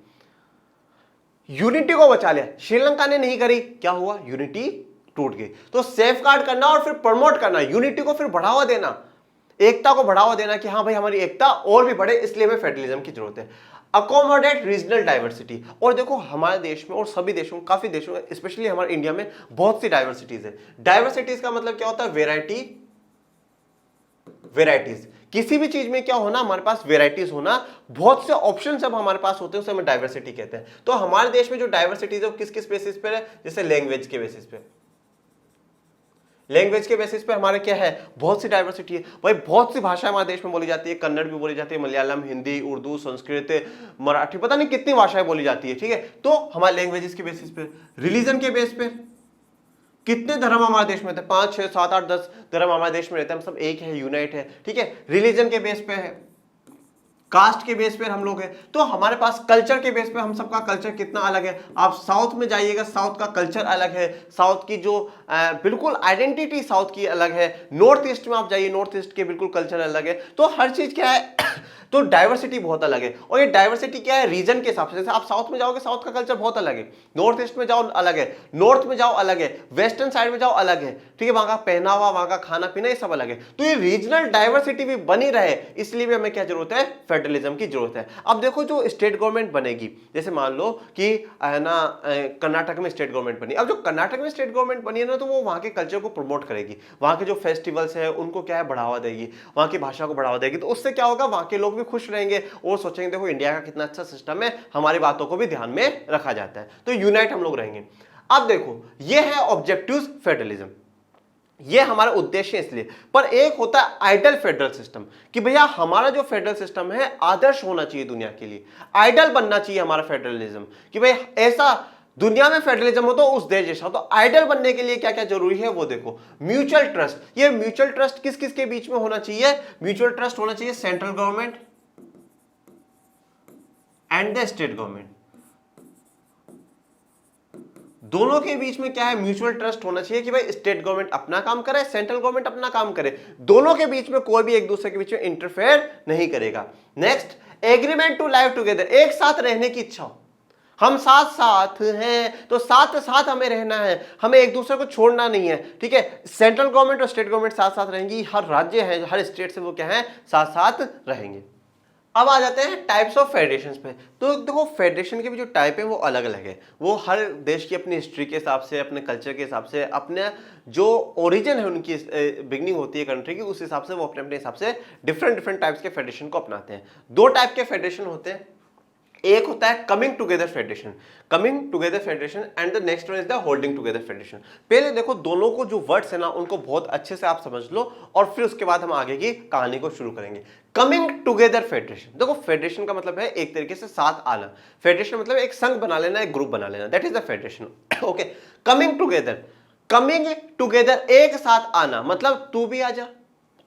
यूनिटी को बचा लिया। श्रीलंका ने नहीं करी, क्या हुआ, यूनिटी टूट गई। तो सेफगार्ड करना और फिर प्रमोट करना, यूनिटी को फिर बढ़ावा देना, एकता को बढ़ावा देना कि हाँ भाई हमारी एकता और भी बढ़े, इसलिए हमें फेडरलिज्म की जरूरत है। अकोमोडेट रीजनल डाइवर्सिटी, और देखो हमारे देश में और सभी देशों, काफी देशों में, स्पेशली हमारे इंडिया में बहुत सी डाइवर्सिटीज है। डाइवर्सिटीज का मतलब क्या होता है, वेराइटी, वेराइटीज, किसी भी चीज में क्या होना, हमारे पास वेराइटीज होना, बहुत से ऑप्शन जब हमारे पास होते हैं उसे हमें डाइवर्सिटी कहते हैं। तो हमारे देश में जो डाइवर्सिटीज है वो किस किस बेसिस पर है, जैसे लैंग्वेज के बेसिस पे, लैंग्वेज के बेसिस पे हमारे क्या है, बहुत सी डाइवर्सिटी है भाई, बहुत सी भाषा हमारे देश में बोली जाती है, कन्नड़ भी बोली जाती है, मलयालम, हिंदी, उर्दू, संस्कृत, मराठी, पता नहीं कितनी भाषाएं बोली जाती है। ठीक है, तो हमारे लैंग्वेजेस के बेसिस पे, रिलीजन के बेस पे, कितने धर्म हमारे देश में रहते हैं, 5 6 7 8 10 धर्म हमारे देश में रहते हैं, हम सब एक है, यूनाइट है। ठीक है, रिलीजन के बेस पे है, कास्ट के बेस पे हम लोग हैं। तो हमारे पास कल्चर के बेस पे, हम सबका कल्चर कितना अलग है। आप साउथ में जाइएगा, साउथ का कल्चर अलग है, साउथ की जो बिल्कुल आइडेंटिटी साउथ की अलग है। नॉर्थ ईस्ट में आप जाइए, नॉर्थ ईस्ट के बिल्कुल कल्चर अलग है। तो हर चीज क्या है तो डाइवर्सिटी बहुत अलग है। और ये डाइवर्सिटी क्या है, रीजन के हिसाब से, जैसे आप साउथ में जाओगे, साउथ का कल्चर बहुत अलग है, नॉर्थ ईस्ट में जाओ अलग है, नॉर्थ में जाओ अलग है, वेस्टर्न साइड में जाओ अलग है। ठीक है, वहां का पहनावा, वहां का खाना पीना, ये सब अलग है। तो ये रीजनल डाइवर्सिटी भी बनी रहे, इसलिए भी हमें क्या जरूरत है, फेडरलिज्म की जरूरत है। अब देखो जो स्टेट गवर्नमेंट बनेगी, जैसे मान लो कि ना कर्नाटक में स्टेट गवर्नमेंट बनी। अब जो कर्नाटक में स्टेट गवर्नमेंट बनी है ना, तो वो वहां के कल्चर को प्रमोट करेगी, वहां के जो फेस्टिवल्स है उनको क्या है, बढ़ावा देगी, वहां की भाषा को बढ़ावा देगी। तो उससे क्या होगा, वहां के लोग भी खुश रहेंगे और सोचेंगे देखो इंडिया का कितना अच्छा सिस्टम है, हमारी बातों को भी ध्यान में रखा जाता है, तो यूनाइट हम लोग रहेंगे। अब देखो ये है ऑब्जेक्टिव्स फेडरलिज्म, ये हमारा उद्देश्य है इसलिए। पर एक होता है आइडल फेडरल सिस्टम, कि भैया हमारा जो फेडरल सिस्टम है आदर्श होना चाहिए दुनिया के लिए, आइडल बनना चाहिए हमारा फेडरलिज्म, कि भाई ऐसा दुनिया में फेडरलिज्म हो तो उस देश जैसा। तो आइडल बनने के लिए क्या क्या जरूरी है वो देखो, म्यूचुअल ट्रस्ट। ये म्यूचुअल ट्रस्ट किस किस के बीच में होना चाहिए, म्यूचुअल ट्रस्ट होना चाहिए central government and the state government, दोनों के बीच में क्या है, म्यूचुअल ट्रस्ट होना चाहिए कि भाई स्टेट गवर्नमेंट अपना काम करे, सेंट्रल गवर्नमेंट अपना काम करे, दोनों के बीच में कोई भी एक दूसरे के बीच में इंटरफेयर नहीं करेगा। Next, agreement to live together, एक साथ रहने की इच्छा हो, हम साथ साथ हैं तो साथ साथ हमें रहना है, हमें एक दूसरे को छोड़ना नहीं है। ठीक है, सेंट्रल गवर्नमेंट और स्टेट गवर्नमेंट साथ साथ रहेंगी, हर राज्य है, हर स्टेट से वो क्या है, साथ साथ रहेंगे। अब आ जाते हैं टाइप्स ऑफ फेडरेशन पे। तो देखो फेडरेशन के भी जो टाइप है वो अलग अलग है, वो हर देश की अपनी हिस्ट्री के हिसाब से, अपने कल्चर के हिसाब से, अपने जो ओरिजिन है उनकी बिगनिंग होती है कंट्री की, उस हिसाब से वो अपने अपने हिसाब से डिफरेंट टाइप्स के फेडरेशन को अपनाते हैं। दो टाइप के फेडरेशन होते हैं, एक होता है coming together federation, coming together federation, and the next one is the holding together federation. पहले देखो दोनों को जो वर्ड्स है ना उनको बहुत अच्छे से आप समझ लो, और फिर उसके बाद हम आगे की कहानी को शुरू करेंगे। कमिंग टुगेदर फेडरेशन, देखो फेडरेशन का मतलब है एक तरीके से साथ आना, फेडरेशन मतलब एक संघ बना लेना, एक ग्रुप बना लेना, that is the federation. Okay, coming together, coming together एक साथ आना, मतलब तू भी आजा,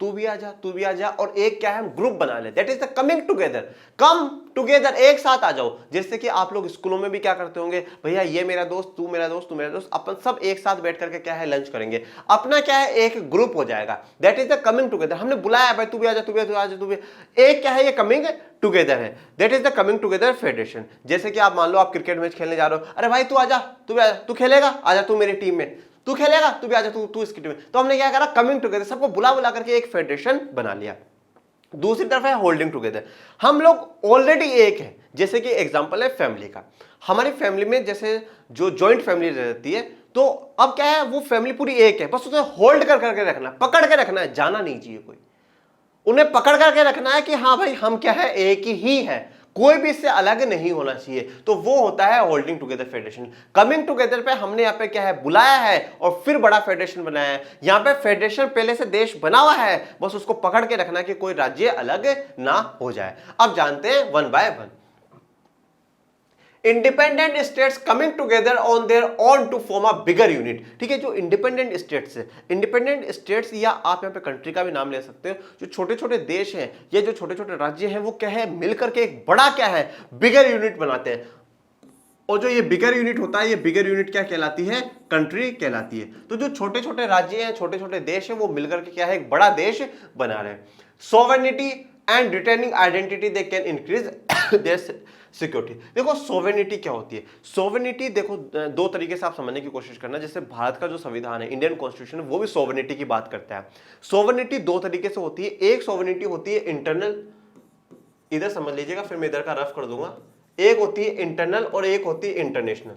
तू भी आ जा, तू भी आ जा, और एक क्या है हम ग्रुप बना ले, that is the coming together. Come together, एक साथ आ जाओ। जैसे कि आप लोग स्कूलों में भी क्या करते होंगे, भैया ये मेरा दोस्त, तू मेरा दोस्त, तू मेरा दोस्त, अपन सब एक साथ बैठ करके क्या है लंच करेंगे, अपना क्या है एक ग्रुप हो जाएगा, that is the coming together. हमने बुलाया भाई तू भी आ जा, तू भी आ जा, तू भी, एक क्या है ये कमिंग टुगेदर है, that is the coming together federation. जैसे कि आप मान लो आप क्रिकेट मैच खेलने जा रहे हो, अरे भाई तू आ जा, तू भी आ जा, तू खेलेगा, आ जा तू मेरी टीम में, तू खेलेगा, तू भी आ जा, तू इसकी टीम में। तो हमने क्या करा, कमिंग टुगेदर, सबको बुला बुला करके एक फेडरेशन बना लिया। दूसरी तरफ है होल्डिंग टुगेदर, हम लोग ऑलरेडी एक है। जैसे कि एग्जांपल है फैमिली का, हमारी फैमिली में जैसे जो जॉइंट फैमिली रहती है, तो अब क्या है वो फैमिली पूरी एक है, बस उसे होल्ड कर करके रखना है, पकड़ के रखना है, जाना नहीं चाहिए कोई, उन्हें पकड़ करके रखना है कि हाँ भाई हम क्या है एक ही है, कोई भी इससे अलग नहीं होना चाहिए। तो वो होता है holding together federation. Coming together पे हमने यहाँ पे क्या है बुलाया है और फिर बड़ा फेडरेशन बनाया है। यहाँ पे फेडरेशन पहले से देश बना हुआ है, बस उसको पकड़ के रखना कि कोई राज्य अलग ना हो जाए। अब जानते हैं one by one. Independent states coming together on their own to form a bigger unit. ठीक है, जो इंडिपेंडेंट स्टेट्स है, इंडिपेंडेंट स्टेट्स या आप यहाँ पे कंट्री का भी नाम ले सकते हो, जो छोटे छोटे देश हैं या जो छोटे छोटे राज्य हैं, वो क्या है मिलकर के एक बड़ा क्या है बिगर यूनिट बनाते हैं। और जो ये बिगर यूनिट होता है, ये बिगर यूनिट क्या कहलाती है, कंट्री कहलाती है। तो जो छोटे छोटे राज्य हैं, छोटे छोटे देश हैं, वो मिलकर के क्या है एक बड़ा देश बना रहे हैं। Sovereignty and retaining identity they can increase their security. देखो सोवेनिटी क्या होती है, सोवेनिटी देखो दो तरीके से आप समझने की कोशिश करना। जैसे भारत का जो संविधान है, इंडियन कॉन्स्टिट्यूशन, वो भी सोवेनिटी की बात करता है। सोवेनिटी दो तरीके से होती है, एक सोवेनिटी होती है इंटरनल, इधर समझ लीजिएगा फिर मैं इधर का रफ कर दूंगा, एक होती है इंटरनल और एक होती है इंटरनेशनल।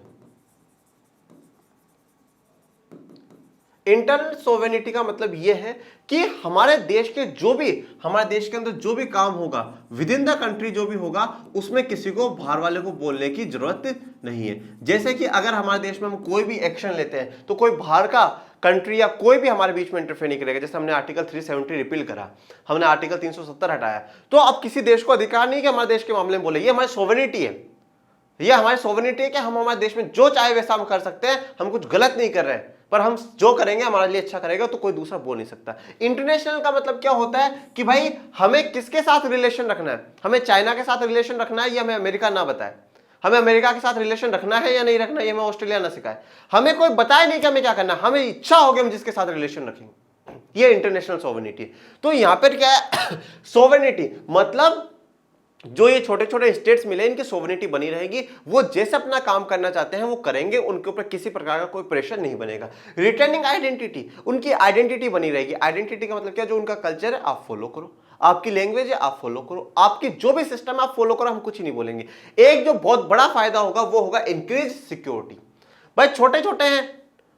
इंटरनल सोवेनिटी का मतलब यह है कि हमारे देश के जो भी, हमारे देश के अंदर जो भी काम होगा, विद इन द कंट्री जो भी होगा, उसमें किसी को बाहर वाले को बोलने की जरूरत नहीं है। जैसे कि अगर हमारे देश में हम कोई भी एक्शन लेते हैं तो कोई बाहर का कंट्री या कोई भी हमारे बीच में इंटरफेयर नहीं करेगा। जैसे हमने आर्टिकल 370 रिपील करा, हमने आर्टिकल 370 हटाया, तो अब किसी देश को अधिकार नहीं कि हमारे देश के मामले में बोले। ये हमारी सोवेनिटी है, ये हमारी सोवेनिटी है कि हम हमारे देश में जो चाहे वैसा हम कर सकते हैं, हम कुछ गलत नहीं कर रहे हैं, पर हम जो करेंगे हमारे लिए अच्छा करेगा, तो कोई दूसरा बोल नहीं सकता। इंटरनेशनल का मतलब क्या होता है कि भाई हमें किसके साथ रिलेशन रखना है, हमें चाइना के साथ रिलेशन रखना है, ये हमें अमेरिका ना बताए, हमें अमेरिका के साथ रिलेशन रखना है या नहीं रखना है, ये हमें ऑस्ट्रेलिया ना सिखाए, हमें कोई बताए नहीं कि हमें क्या करना है, हमें इच्छा होगी हम जिसके साथ रिलेशन रखेंगे, ये इंटरनेशनल सोवेनिटी। तो यहां पर क्या है सोवेनिटी मतलब जो ये छोटे छोटे स्टेट्स मिले, इनकी सोवरेनिटी बनी रहेगी, वो जैसे अपना काम करना चाहते हैं वो करेंगे, उनके ऊपर किसी प्रकार का कोई प्रेशर नहीं बनेगा। रिटर्निंग आइडेंटिटी, उनकी आइडेंटिटी बनी रहेगी। आइडेंटिटी का मतलब क्या, जो उनका कल्चर है आप फॉलो करो, आपकी लैंग्वेज है आप फॉलो करो, आपकी जो भी सिस्टम है आप फॉलो करो, हम कुछ ही नहीं बोलेंगे। एक जो बहुत बड़ा फायदा होगा वो होगा इंक्रीज सिक्योरिटी। भाई छोटे छोटे हैं,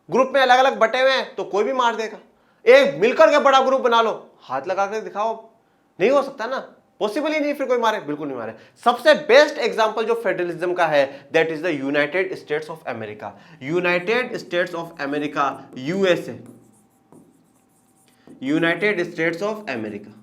ग्रुप में अलग अलग बटे हुए हैं, तो कोई भी मार देगा। एक मिलकर के बड़ा ग्रुप बना लो, हाथ लगा कर दिखाओ, नहीं हो सकता ना, पॉसिबल ही नहीं, फिर कोई मारे, बिल्कुल नहीं मारे। सबसे बेस्ट एग्जांपल जो फेडरलिज्म का है, that is the United states of America. United states of America, USA, United states of America.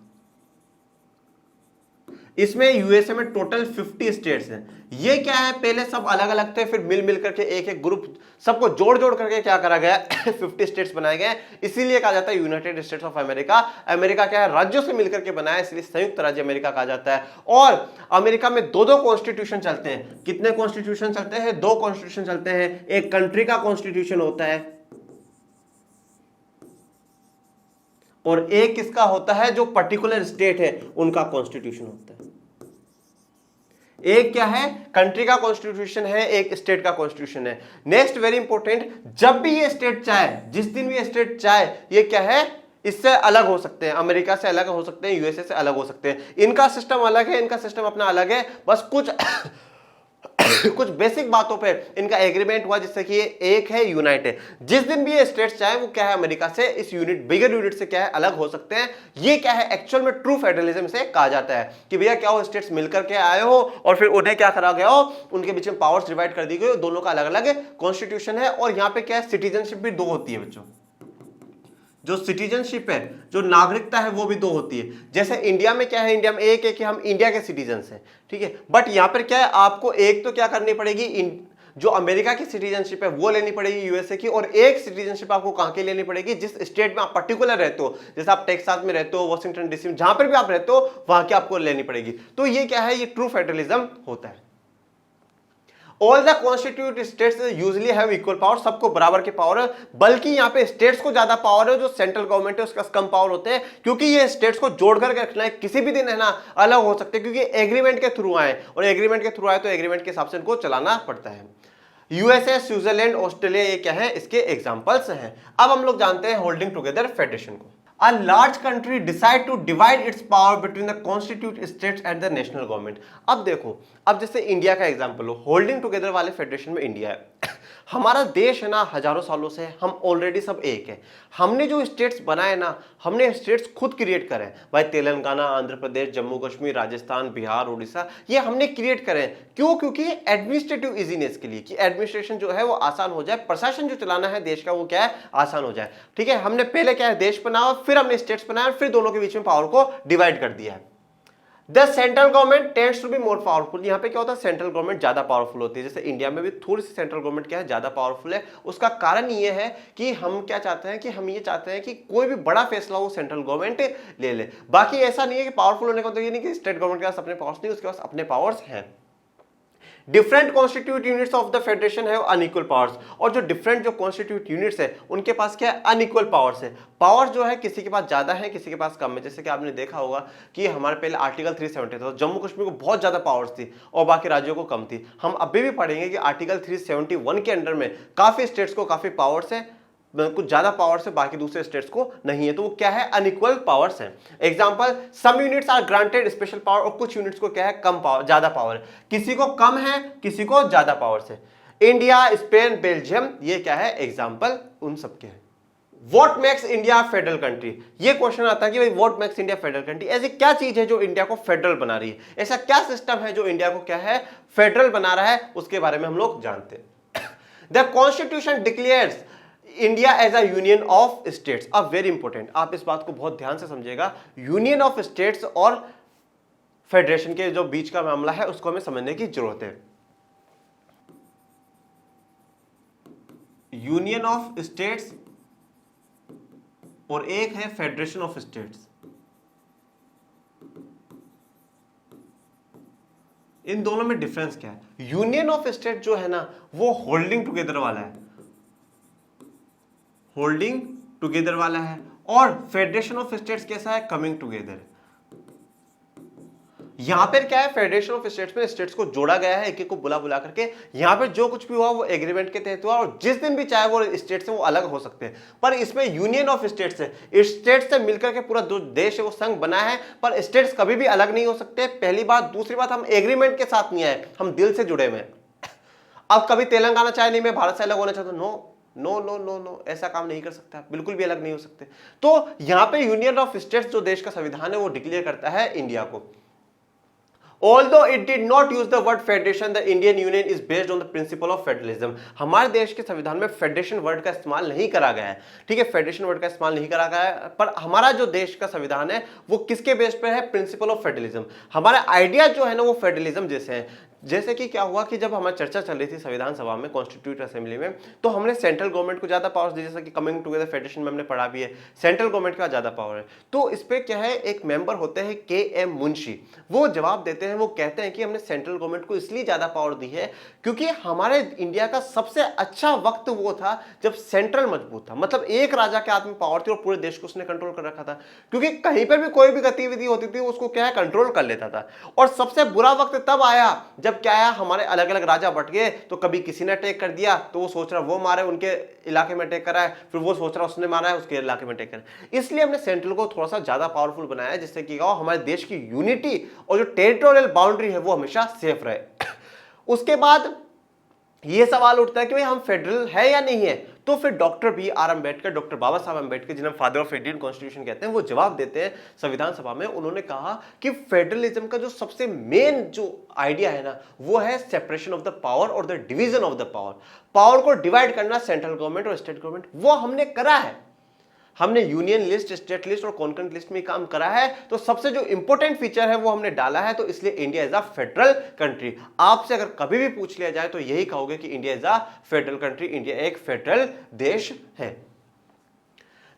इसमें यूएसए में टोटल 50 स्टेट्स हैं। ये क्या है, पहले सब अलग अलग थे, फिर मिल मिल करके एक एक ग्रुप, सबको जोड़ जोड़ करके क्या करा गया 50 स्टेट्स बनाए गए, इसीलिए कहा जाता है United states of America. America क्या है, राज्यों से मिलकर के बनाया, इसलिए संयुक्त राज्य अमेरिका कहा जाता है। और अमेरिका में दो दो कॉन्स्टिट्यूशन चलते हैं। कितने कॉन्स्टिट्यूशन चलते हैं, दो कॉन्स्टिट्यूशन चलते हैं। एक कंट्री का कॉन्स्टिट्यूशन होता है और एक किसका होता है, जो पर्टिकुलर स्टेट है उनका कॉन्स्टिट्यूशन होता है। एक क्या है, कंट्री का कॉन्स्टिट्यूशन है, एक स्टेट का कॉन्स्टिट्यूशन है। नेक्स्ट वेरी इंपॉर्टेंट, जब भी ये स्टेट चाहे, जिस दिन भी ये स्टेट चाहे, ये क्या है, इससे अलग हो सकते हैं, अमेरिका से अलग हो सकते हैं, यूएसए से अलग हो सकते हैं। इनका सिस्टम अलग है, इनका सिस्टम अपना अलग है, बस कुछ कुछ बेसिक बातों पे इनका एग्रीमेंट हुआ, जिससे कि ये एक है, यूनाइट है। जिस दिन भी ये स्टेट्स चाहे वो क्या है, अमेरिका से, इस यूनिट, बिगर यूनिट से क्या है, अलग हो सकते हैं। ये क्या है, एक्चुअल में ट्रू फेडरलिज्म से कहा जाता है कि भैया क्या हो, स्टेट्स मिलकर के आए हो और फिर उन्हें क्या करा गया हो, उनके बीच में पावर्स डिवाइड कर दी गई हो, दोनों का अलग अलग कॉन्स्टिट्यूशन है। और यहाँ पे क्या है, सिटीजनशिप भी दो होती है बच्चों, जो सिटीजनशिप है, जो नागरिकता है, वो भी दो होती है। जैसे इंडिया में क्या है, इंडिया में एक है कि हम इंडिया के सिटीजन हैं, ठीक है, बट यहां पर क्या है, आपको एक तो क्या करनी पड़ेगी, जो अमेरिका की सिटीजनशिप है वो लेनी पड़ेगी यूएसए की, और एक सिटीजनशिप आपको कहां की लेनी पड़ेगी, जिस स्टेट में आप पर्टिकुलर रहते हो, जैसे आप टेक्सास में रहते हो, वॉशिंगटन डीसी में, जहां पर भी आप रहते हो वहां की आपको लेनी पड़ेगी। तो ये क्या है, ये ट्रू फेडरलिज्म होता है। All the constitute states usually have equal power, सबको बराबर के पावर है, बल्कि यहाँ पे स्टेट्स को ज्यादा पावर है, जो सेंट्रल गवर्नमेंट है उसका कम पावर होते हैं, क्योंकि ये स्टेट्स को जोड़ करके रखना है, किसी भी दिन है ना अलग हो सकते हैं, क्योंकि एग्रीमेंट के थ्रू आए, और एग्रीमेंट के थ्रू आए तो एग्रीमेंट के हिसाब से इनको चलाना पड़ता है। यूएसए, स्विट्जरलैंड, ऑस्ट्रेलिया, ये क्या है, इसके एग्जाम्पल्स हैं। अब हम लोग जानते हैं होल्डिंग टुगेदर फेडरेशन को। A large country decide to divide its power between the constituent states and the national government। अब देखो, अब जैसे इंडिया का एग्जांपल हो, होल्डिंग टुगेदर वाले फेडरेशन में इंडिया है। हमारा देश है ना, हजारों सालों से हम ऑलरेडी सब एक है। हमने जो स्टेट्स बनाए ना, हमने स्टेट्स खुद क्रिएट करे भाई, तेलंगाना, आंध्र प्रदेश, जम्मू कश्मीर, राजस्थान, बिहार, उड़ीसा, ये हमने क्रिएट करे। क्यों? क्योंकि एडमिनिस्ट्रेटिव इजीनेस के लिए, कि एडमिनिस्ट्रेशन जो है वो आसान हो जाए, प्रशासन जो चलाना है देश का वो क्या है, आसान हो जाए। ठीक है, हमने पहले क्या है, देश बनाया, फिर हमने स्टेट्स बनाया, फिर दोनों के बीच में पावर को डिवाइड कर दिया है। The central government tends to be more powerful. यहां पे क्या होता है, सेंट्रल गवर्नमेंट ज्यादा पावरफुल होती है। जैसे इंडिया में भी थोड़ी सी सेंट्रल गवर्नमेंट क्या है, ज्यादा पावरफुल है। उसका कारण ये है कि हम क्या चाहते हैं, कि हम ये चाहते हैं कि कोई भी बड़ा फैसला वो सेंट्रल गवर्नमेंट ले ले। बाकी ऐसा नहीं है कि पावरफुल होने का मतलब ये नहीं कि स्टेट गवर्नमेंट के पास अपने पावर्स नहीं, उसके पास अपने पावर्स हैं। Different constitute units of the federation है अनइक्वल पावर्स, और जो डिफरेंट जो कॉन्स्टिट्यूट यूनिट्स है उनके पास क्या है, अनइक्वल पावर्स है। पावर जो है किसी के पास ज्यादा है, किसी के पास कम है। जैसे कि आपने देखा होगा कि हमारे पहले आर्टिकल 370 था, तो जम्मू कश्मीर को बहुत ज्यादा पावर्स थी और बाकी राज्यों को कम थी। हम अभी भी पढ़ेंगे कि आर्टिकल 371 के अंडर में काफी स्टेट्स को काफी पावर्स है, कुछ ज्यादा पावर्स है, बाकी दूसरे स्टेट्स को नहीं है। तो वो क्या है, अनइक्वल पावर्स है। Example, some units are granted special power, और कुछ यूनिट्स को क्या है, कम पावर, ज्यादा पावर है। किसी को कम है, किसी को ज्यादा पावर्स है। इंडिया, स्पेन, बेल्जियम, ये क्या है, एग्जांपल उन सबके हैं। What makes India federal country, ये क्वेश्चन आता है कि भाई what makes India federal country, ऐसी क्या चीज है जो इंडिया को फेडरल बना रही है, ऐसा क्या सिस्टम है जो इंडिया को क्या है, फेडरल बना रहा है, उसके बारे में हम लोग जानते हैं। The constitution declares India as a union of states. अब वेरी इंपॉर्टेंट, आप इस बात को बहुत ध्यान से समझिएगा। यूनियन ऑफ स्टेट्स और फेडरेशन के जो बीच का मामला है उसको हमें समझने की जरूरत है। यूनियन ऑफ स्टेट्स और एक है फेडरेशन ऑफ स्टेट्स। इन दोनों में डिफरेंस क्या है? यूनियन ऑफ स्टेट जो है ना वो होल्डिंग टुगेदर वाला है, होल्डिंग टुगेदर वाला है, और फेडरेशन ऑफ स्टेट्स कैसा है, कमिंग टुगेदर। यहां पर क्या है, फेडरेशन ऑफ स्टेट्स में स्टेट्स को जोड़ा गया है, एक एक को बुला बुला करके। यहां पर जो कुछ भी हुआ वो एग्रीमेंट के तहत हुआ, और जिस दिन भी चाहे वो स्टेट्स से वो अलग हो सकते हैं। पर इसमें यूनियन ऑफ स्टेट्स है, स्टेट्स से मिलकर के पूरा जो देश है वो संघ बना है, पर स्टेट्स कभी भी अलग नहीं हो सकते, पहली बात। दूसरी बात, हम एग्रीमेंट के साथ नहीं आए, हम दिल से जुड़े हुए हैं। अब कभी तेलंगाना चाहे नहीं मैं भारत से अलग होना चाहता हूं, no no no no no, ऐसा काम नहीं कर सकता, बिल्कुल भी अलग नहीं हो सकते। तो यहां पे यूनियन ऑफ स्टेट्स जो देश का संविधान है वो डिक्लेयर करता है इंडिया को। Although it did not use the word federation, the Indian Union is based on the principle of federalism। हमारे देश के संविधान में फेडरेशन वर्ड का इस्तेमाल नहीं करा गया है, ठीक है, फेडरेशन वर्ड का इस्तेमाल नहीं करा गया है, पर हमारा जो देश का संविधान है वो किसके बेस पे है, प्रिंसिपल ऑफ फेडरलिज्म। हमारा आइडिया जो है ना वो फेडरलिज्म जैसे है। जैसे कि क्या हुआ कि जब हमारी चर्चा चल रही थी संविधान सभा में, कॉन्स्टिट्यूट असेंबली में, तो हमने सेंट्रल गवर्नमेंट को ज्यादा पावर्स दी, जैसा कि कमिंग टुगेदर फेडरेशन में हमने पढ़ा भी है, सेंट्रल गवर्नमेंट का ज्यादा पावर है। तो इस पे क्या है, एक मेंबर होते हैं KM मुंशी, वो जवाब देते हैं, वो कहते हैं कि हमने सेंट्रल गवर्नमेंट को इसलिए ज्यादा पावर दी है क्योंकि हमारे इंडिया का सबसे अच्छा वक्त वो था जब सेंट्रल मजबूत था, मतलब एक राजा के हाथ में पावर थी और पूरे देश को उसने कंट्रोल कर रखा था, क्योंकि कहीं पर भी कोई भी गतिविधि होती थी उसको क्या है, कंट्रोल कर लेता था। और सबसे बुरा वक्त तब आया जब क्या आया, हमारे अलग अलग राजा बट गए, तो कभी किसी ने अटैक कर दिया तो वो सोच रहा वो मारे, उनके इलाके में अटैक करा है, फिर वो सोच रहा उसने मारा है, उसके इलाके में अटैक करा। इसलिए हमने सेंट्रल को थोड़ा सा ज्यादा पावरफुल बनाया, जिससे कि हमारे देश की यूनिटी और जो टेरिटोरियल बाउंड्री है वो हमेशा सेफ रहे। उसके बाद ये सवाल उठता है कि भाई हम फेडरल है या नहीं है, तो फिर डॉक्टर BR अम्बेडकर, डॉक्टर बाबा साहब अम्बेडकर, जिन्हें फादर ऑफ इंडियन कॉन्स्टिट्यूशन कहते हैं, वो जवाब देते हैं संविधान सभा में। उन्होंने कहा कि फेडरलिज्म का जो सबसे मेन जो आइडिया है ना वो है सेपरेशन ऑफ द पावर और the division of the power. Power को डिवाइड करना, सेंट्रल गवर्नमेंट और स्टेट गवर्नमेंट, वो हमने करा है। हमने यूनियन लिस्ट, स्टेट लिस्ट और कॉन्करेंट लिस्ट में काम करा है, तो सबसे जो इंपॉर्टेंट फीचर है वो हमने डाला है, तो इसलिए India is a federal country. आपसे अगर कभी भी पूछ लिया जाए तो यही कहोगे कि India is a federal country, India एक फेडरल देश है।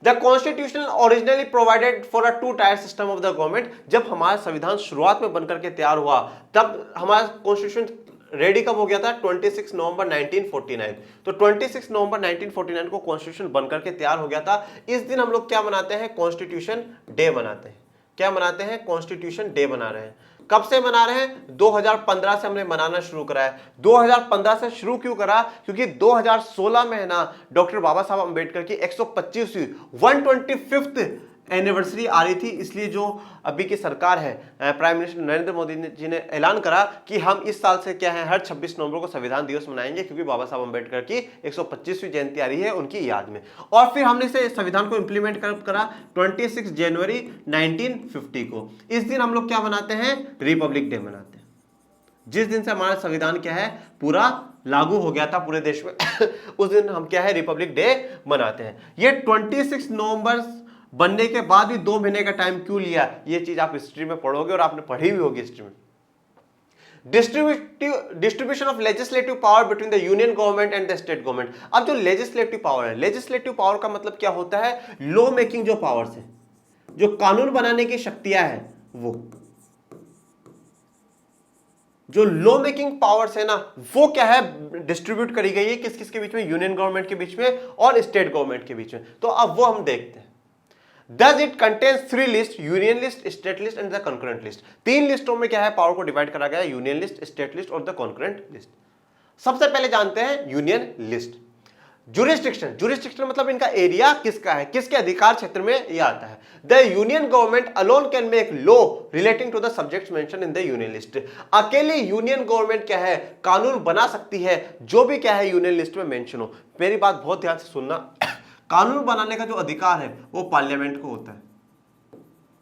The Constitution originally provided for a two-tier system of the government। जब हमारा संविधान शुरुआत में बनकर के तैयार हुआ तब हमारा कॉन्स्टिट्यूशन रेडी कब हो गया था? 26 नवंबर 1949। तो 26 नवंबर 1949 को कॉन्स्टिट्यूशन बनकर के तैयार हो गया था। इस दिन हम लोग क्या मनाते हैं? कॉन्स्टिट्यूशन डे मनाते हैं। क्या मनाते हैं? कॉन्स्टिट्यूशन डे मना रहे हैं। कब से मना रहे हैं? 2015 से हमने मनाना शुरू करा है। 2015 से शुरू क्यों करा? क्योंकि 2016 में है ना डॉक्टर बाबा साहब अंबेडकर की 125वीं 125th एनिवर्सरी आ रही थी, इसलिए जो अभी की सरकार है, प्राइम मिनिस्टर नरेंद्र मोदी जी ने ऐलान करा कि हम इस साल से क्या है, हर 26 नवंबर को संविधान दिवस मनाएंगे, क्योंकि बाबा साहब अंबेडकर की 125वीं जयंती आ रही है उनकी याद में। और फिर हमने इसे संविधान को इंप्लीमेंट करा 26 जनवरी 1950 को। इस दिन हम लोग क्या मनाते हैं? रिपब्लिक डे मनाते हैं, जिस दिन से हमारा संविधान क्या है, पूरा लागू हो गया था पूरे देश में उस दिन हम क्या है, रिपब्लिक डे मनाते हैं। ये 26 नवंबर बनने के बाद भी 2 महीने का टाइम क्यों लिया? ये चीज आप हिस्ट्री में पढ़ोगे और आपने पढ़ी भी होगी हिस्ट्री में। Distribution of legislative power between the union government and the state government. अब जो लेजिस्लेटिव पावर है, लेजिस्लेटिव पावर का मतलब क्या होता है? लॉ मेकिंग जो पावर्स है, जो कानून बनाने की शक्तियां हैं, वो जो लॉ मेकिंग पावर्स है ना, वो क्या है, डिस्ट्रीब्यूट करी गई है किस किस के बीच में? यूनियन गवर्नमेंट के बीच में और स्टेट गवर्नमेंट के बीच में। तो अब वो हम देखते हैं। Does it contains 3 list, union list, state list and the concurrent list. 3 लिस्टों में क्या है, पावर को डिवाइड करा गया है, यूनियन लिस्ट, स्टेट लिस्ट और द कॉन्करेंट लिस्ट। सबसे पहले जानते हैं यूनियन लिस्ट। जुरिस्डिक्शन, जुरिस्डिक्शन मतलब इनका एरिया किसका है, किसके अधिकार क्षेत्र में ये आता है। The union government alone can make law relating to the subjects mention in the union list. अकेले यूनियन गवर्नमेंट क्या है, कानून बना सकती है जो भी क्या है यूनियन लिस्ट में मेंशन हो। मेरी बात बहुत ध्यान से सुनना, कानून बनाने का जो अधिकार है वो पार्लियामेंट को होता है।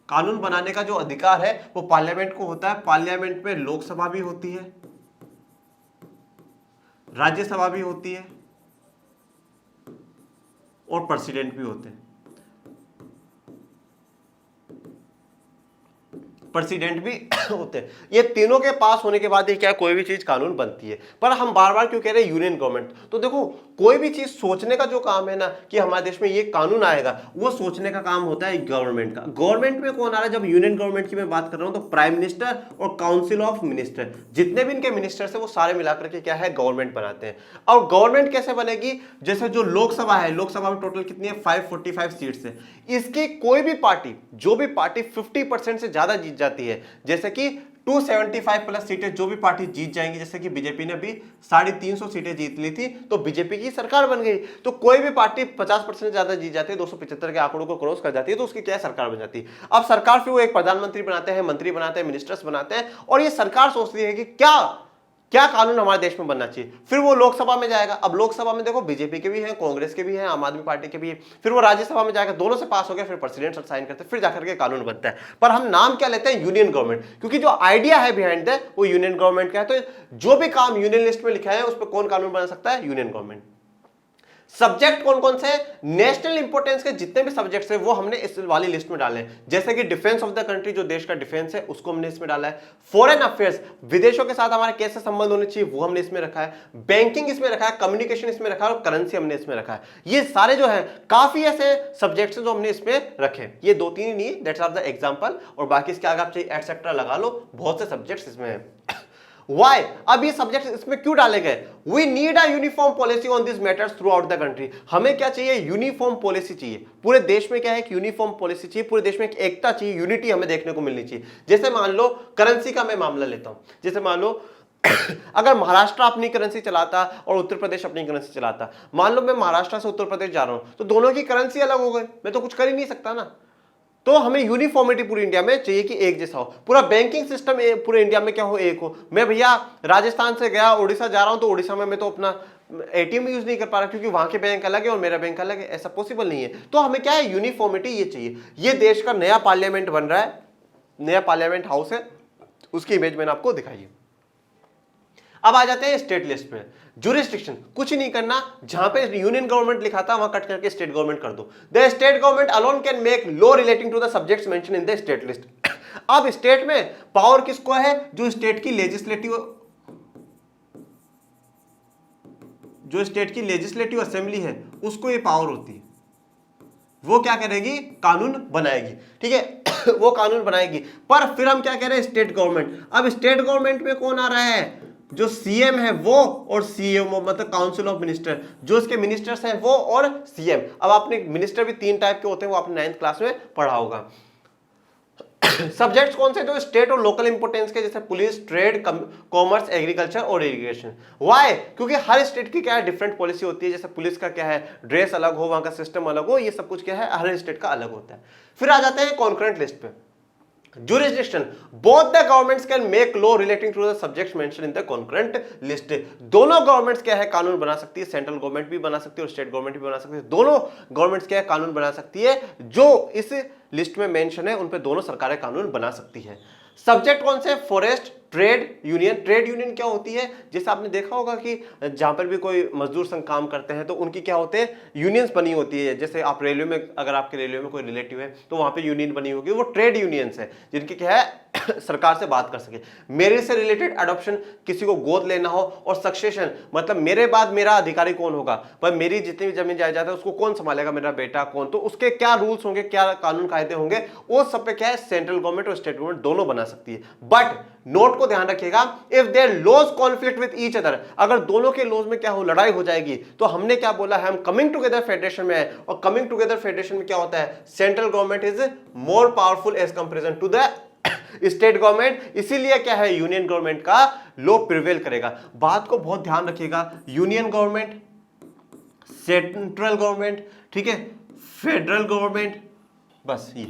कानून बनाने का जो अधिकार है वो पार्लियामेंट को होता है। पार्लियामेंट में लोकसभा भी होती है, राज्यसभा भी होती है और प्रेसिडेंट भी होते हैं। प्रेसिडेंट भी होते हैं। ये तीनों के पास होने के बाद ही क्या कोई भी चीज कानून बनती है। पर हम बार बार क्यों कह रहे हैं यूनियन गवर्नमेंट? तो देखो, कोई भी चीज सोचने का जो काम है ना कि हमारे देश में ये कानून आएगा, वो सोचने का काम होता है गवर्नमेंट का। गवर्नमेंट में कौन आ रहा है? जब यूनियन गवर्नमेंट की मैं बात कर रहा हूं तो प्राइम मिनिस्टर और काउंसिल ऑफ मिनिस्टर, जितने भी इनके मिनिस्टर्स है वो सारे मिलाकर के क्या है, गवर्नमेंट बनाते हैं। और गवर्नमेंट कैसे बनेगी? जैसे जो लोकसभा है, लोकसभा में टोटल कितनी है? 545 सीट्स है। इसकी कोई भी पार्टी, जो भी पार्टी 50% से ज्यादा जीत जाती है, जैसे कि 275 प्लस सीटें जो भी पार्टी जीत जाएंगी, जैसे कि बीजेपी ने भी 350 सीटें जीत ली थी तो बीजेपी की सरकार बन गई। तो कोई भी पार्टी 50% ज्यादा जीत जाती है, 275 के आंकड़ों को क्रॉस कर जाती है, तो उसकी क्या है, सरकार बन जाती है। अब सरकार फिर वो एक प्रधानमंत्री बनाते हैं, मंत्री बनाते हैं, मिनिस्टर्स बनाते हैं, और ये सरकार सोचती है कि क्या क्या कानून हमारे देश में बनना चाहिए। फिर वो लोकसभा में जाएगा। अब लोकसभा में देखो बीजेपी के भी हैं, कांग्रेस के भी हैं, आम आदमी पार्टी के भी हैं। फिर वो राज्यसभा में जाएगा, दोनों से पास हो गया, फिर प्रेसिडेंट साइन करते हैं, फिर जाकर के कानून बनता है। पर हम नाम क्या लेते हैं? यूनियन गवर्नमेंट, क्योंकि जो आइडिया है बिहाइंड द वो यूनियन गवर्नमेंट का है। तो जो भी काम यूनियन लिस्ट में लिखा है उस पर कौन कानून बना सकता है? Union government. सब्जेक्ट कौन कौन से हैं? नेशनल इंपोर्टेंस के जितने भी सब्जेक्ट्स हैं वो हमने इस वाली लिस्ट में डाले हैं। जैसे कि डिफेंस ऑफ द कंट्री, जो देश का डिफेंस है उसको हमने इसमें डाला है। फॉरेन अफेयर्स, विदेशों के साथ हमारे कैसे संबंध होने चाहिए वो हमने इसमें रखा है। बैंकिंग इसमें रखा है, कम्युनिकेशन इसमें रखा है और करेंसी हमने इसमें रखा है। ये सारे जो है काफी ऐसे सब्जेक्ट्स हैं जो हमने इसमें रखे। ये 2-3 ही नहीं, दैट्स आर द एग्जांपल, और बाकी इसके आगे आप चाहिए एटसेट्रा लगा लो, बहुत से सब्जेक्ट्स इसमें हैं। Why? अब ये सब्जेक्ट इसमें क्यों डाले गए? We need a uniform policy on these matters throughout the country। हमें क्या चाहिए? यूनिफॉर्म पॉलिसी चाहिए। पूरे देश में क्या है? यूनिफॉर्म पॉलिसी चाहिए। पूरे देश में एक एकता चाहिए, यूनिटी हमें देखने को मिलनी चाहिए। जैसे मान लो करेंसी का मैं मामला लेता हूं। जैसे मान लो अगर महाराष्ट्र अपनी करेंसी चलाता और उत्तर प्रदेश अपनी करेंसी चलाता, मान लो मैं महाराष्ट्र से उत्तर प्रदेश जा रहा हूं, तो दोनों की करेंसी अलग हो गई, मैं तो कुछ कर ही नहीं सकता ना। तो हमें यूनिफॉर्मिटी पूरी इंडिया में चाहिए कि एक जैसा हो। पूरा बैंकिंग सिस्टम पूरे इंडिया में क्या हो, एक हो। मैं भैया राजस्थान से गया उड़ीसा जा रहा हूं, तो उड़ीसा में मैं तो अपना एटीएम यूज नहीं कर पा रहा क्योंकि वहां के बैंक अलग है और मेरा बैंक अलग है, ऐसा पॉसिबल नहीं है। तो हमें क्या है, यूनिफॉर्मिटी ये चाहिए। ये देश का नया पार्लियामेंट बन रहा है, नया पार्लियामेंट हाउस है, उसकी इमेज मैंने आपको दिखाई है। अब आ जाते हैं स्टेट लिस्ट में। जुरिस्डिक्शन, कुछ नहीं करना, जहां पे यूनियन गवर्नमेंट लिखा था वहां कट करके स्टेट गवर्नमेंट कर दो। The state government alone can make law relating to the subjects mention in the state list. अब स्टेट में पावर किसको है? जो स्टेट की लेजिस्लेटिव असेंबली है उसको ये पावर होती है। वो क्या करेगी? कानून बनाएगी, ठीक है। वो कानून बनाएगी। पर फिर हम क्या कह रहे हैं? State government. अब स्टेट गवर्नमेंट में कौन आ रहा है? जो सीएम है वो और सीएमओ, मतलब काउंसिल ऑफ मिनिस्टर, जो इसके मिनिस्टर्स हैं वो और सीएम। अब आपने मिनिस्टर भी 3 टाइप के होते हैं, वो आपने 9th क्लास में पढ़ा होगा। सब्जेक्ट्स कौन से? जो स्टेट और लोकल इंपोर्टेंस के, जैसे पुलिस, ट्रेड, कॉमर्स, एग्रीकल्चर और इरिगेशन। व्हाई? क्योंकि हर स्टेट की क्या है? डिफरेंट पॉलिसी होती है। जैसे पुलिस का क्या है? ड्रेस अलग हो, वहां का सिस्टम अलग हो, ये सब कुछ क्या है? हर स्टेट का अलग होता है। फिर आ जाते हैं कॉन्करेंट लिस्ट पे। Jurisdiction, both the governments can make law relating to the subjects mentioned in the concurrent list। दोनों गवर्नमेंट्स क्या है? कानून बना सकती है। सेंट्रल गवर्नमेंट भी बना सकती है और स्टेट गवर्नमेंट भी बना सकती है। दोनों गवर्नमेंट्स क्या है? कानून बना सकती है। जो इस लिस्ट में मेंशन है उन पे दोनों सरकारें कानून बना सकती है। सब्जेक्ट कौन से? Forest, trade union. Trade union क्या होती है? जैसे आपने देखा होगा कि जहां पर भी कोई मजदूर संघ काम करते हैं तो उनकी क्या होते हैं? यूनियंस बनी होती है। जैसे आप रेलवे में, अगर आपके रेलवे में कोई रिलेटिव है तो वहां पे यूनियन बनी होगी, वो ट्रेड यूनियंस है जिनकी क्या है? सरकार से बात कर सके। मेरे से रिलेटेड अडॉप्शन, किसी को गोद लेना हो, और सक्सेशन मतलब मेरे बाद मेरा अधिकारी कौन होगा, पर मेरी जितनी भी जमीन जायदाद है उसको कौन संभालेगा, मेरा बेटा कौन, तो उसके क्या रूल्स होंगे, क्या कानून कायदे होंगे, वो सब पे क्या है? सेंट्रल गवर्नमेंट और स्टेट गवर्नमेंट दोनों बना सकती है। बट नोट को ध्यान रखिएगा, if there laws conflict with each other, अगर दोनों के लॉज में क्या हो? लड़ाई हो जाएगी, तो हमने क्या बोला है? हम कमिंग टुगेदर फेडरेशन में है, और कमिंग टुगेदर फेडरेशन में क्या होता है? Central government is more powerful as comparison to the state government. इसीलिए क्या है? यूनियन गवर्नमेंट का लॉ प्रिवेल करेगा। बात को बहुत ध्यान रखिएगा, यूनियन गवर्नमेंट, सेंट्रल गवर्नमेंट, ठीक है, फेडरल गवर्नमेंट, बस ये।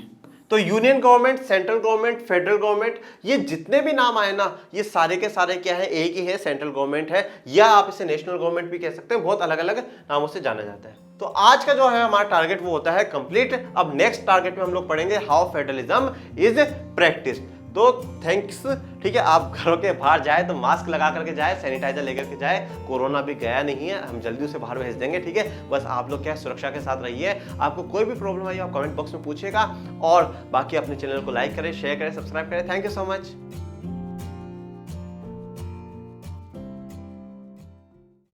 तो union government, central government, federal government, ये जितने भी नाम आए ना, ये सारे के सारे क्या है? एक ही है, सेंट्रल गवर्नमेंट है, या आप इसे नेशनल गवर्नमेंट भी कह सकते हैं। बहुत अलग अलग नामों से जाना जाता है। तो आज का जो है हमारा टारगेट वो होता है कंप्लीट। अब नेक्स्ट टारगेट में हम लोग पढ़ेंगे हाउ फेडरलिज्म इज प्रैक्टिस। तो थैंक्स, ठीक है। आप घरों के बाहर जाए तो मास्क लगा करके जाए, सैनिटाइजर लेकर के जाए। कोरोना भी गया नहीं है, हम जल्दी उसे बाहर भेज देंगे, ठीक है। बस आप लोग क्या सुरक्षा के साथ रहिए। आपको कोई भी प्रॉब्लम आई आप कमेंट बॉक्स में पूछिएगा, और बाकी अपने चैनल को लाइक करें, शेयर करें, सब्सक्राइब करें। Thank you so much.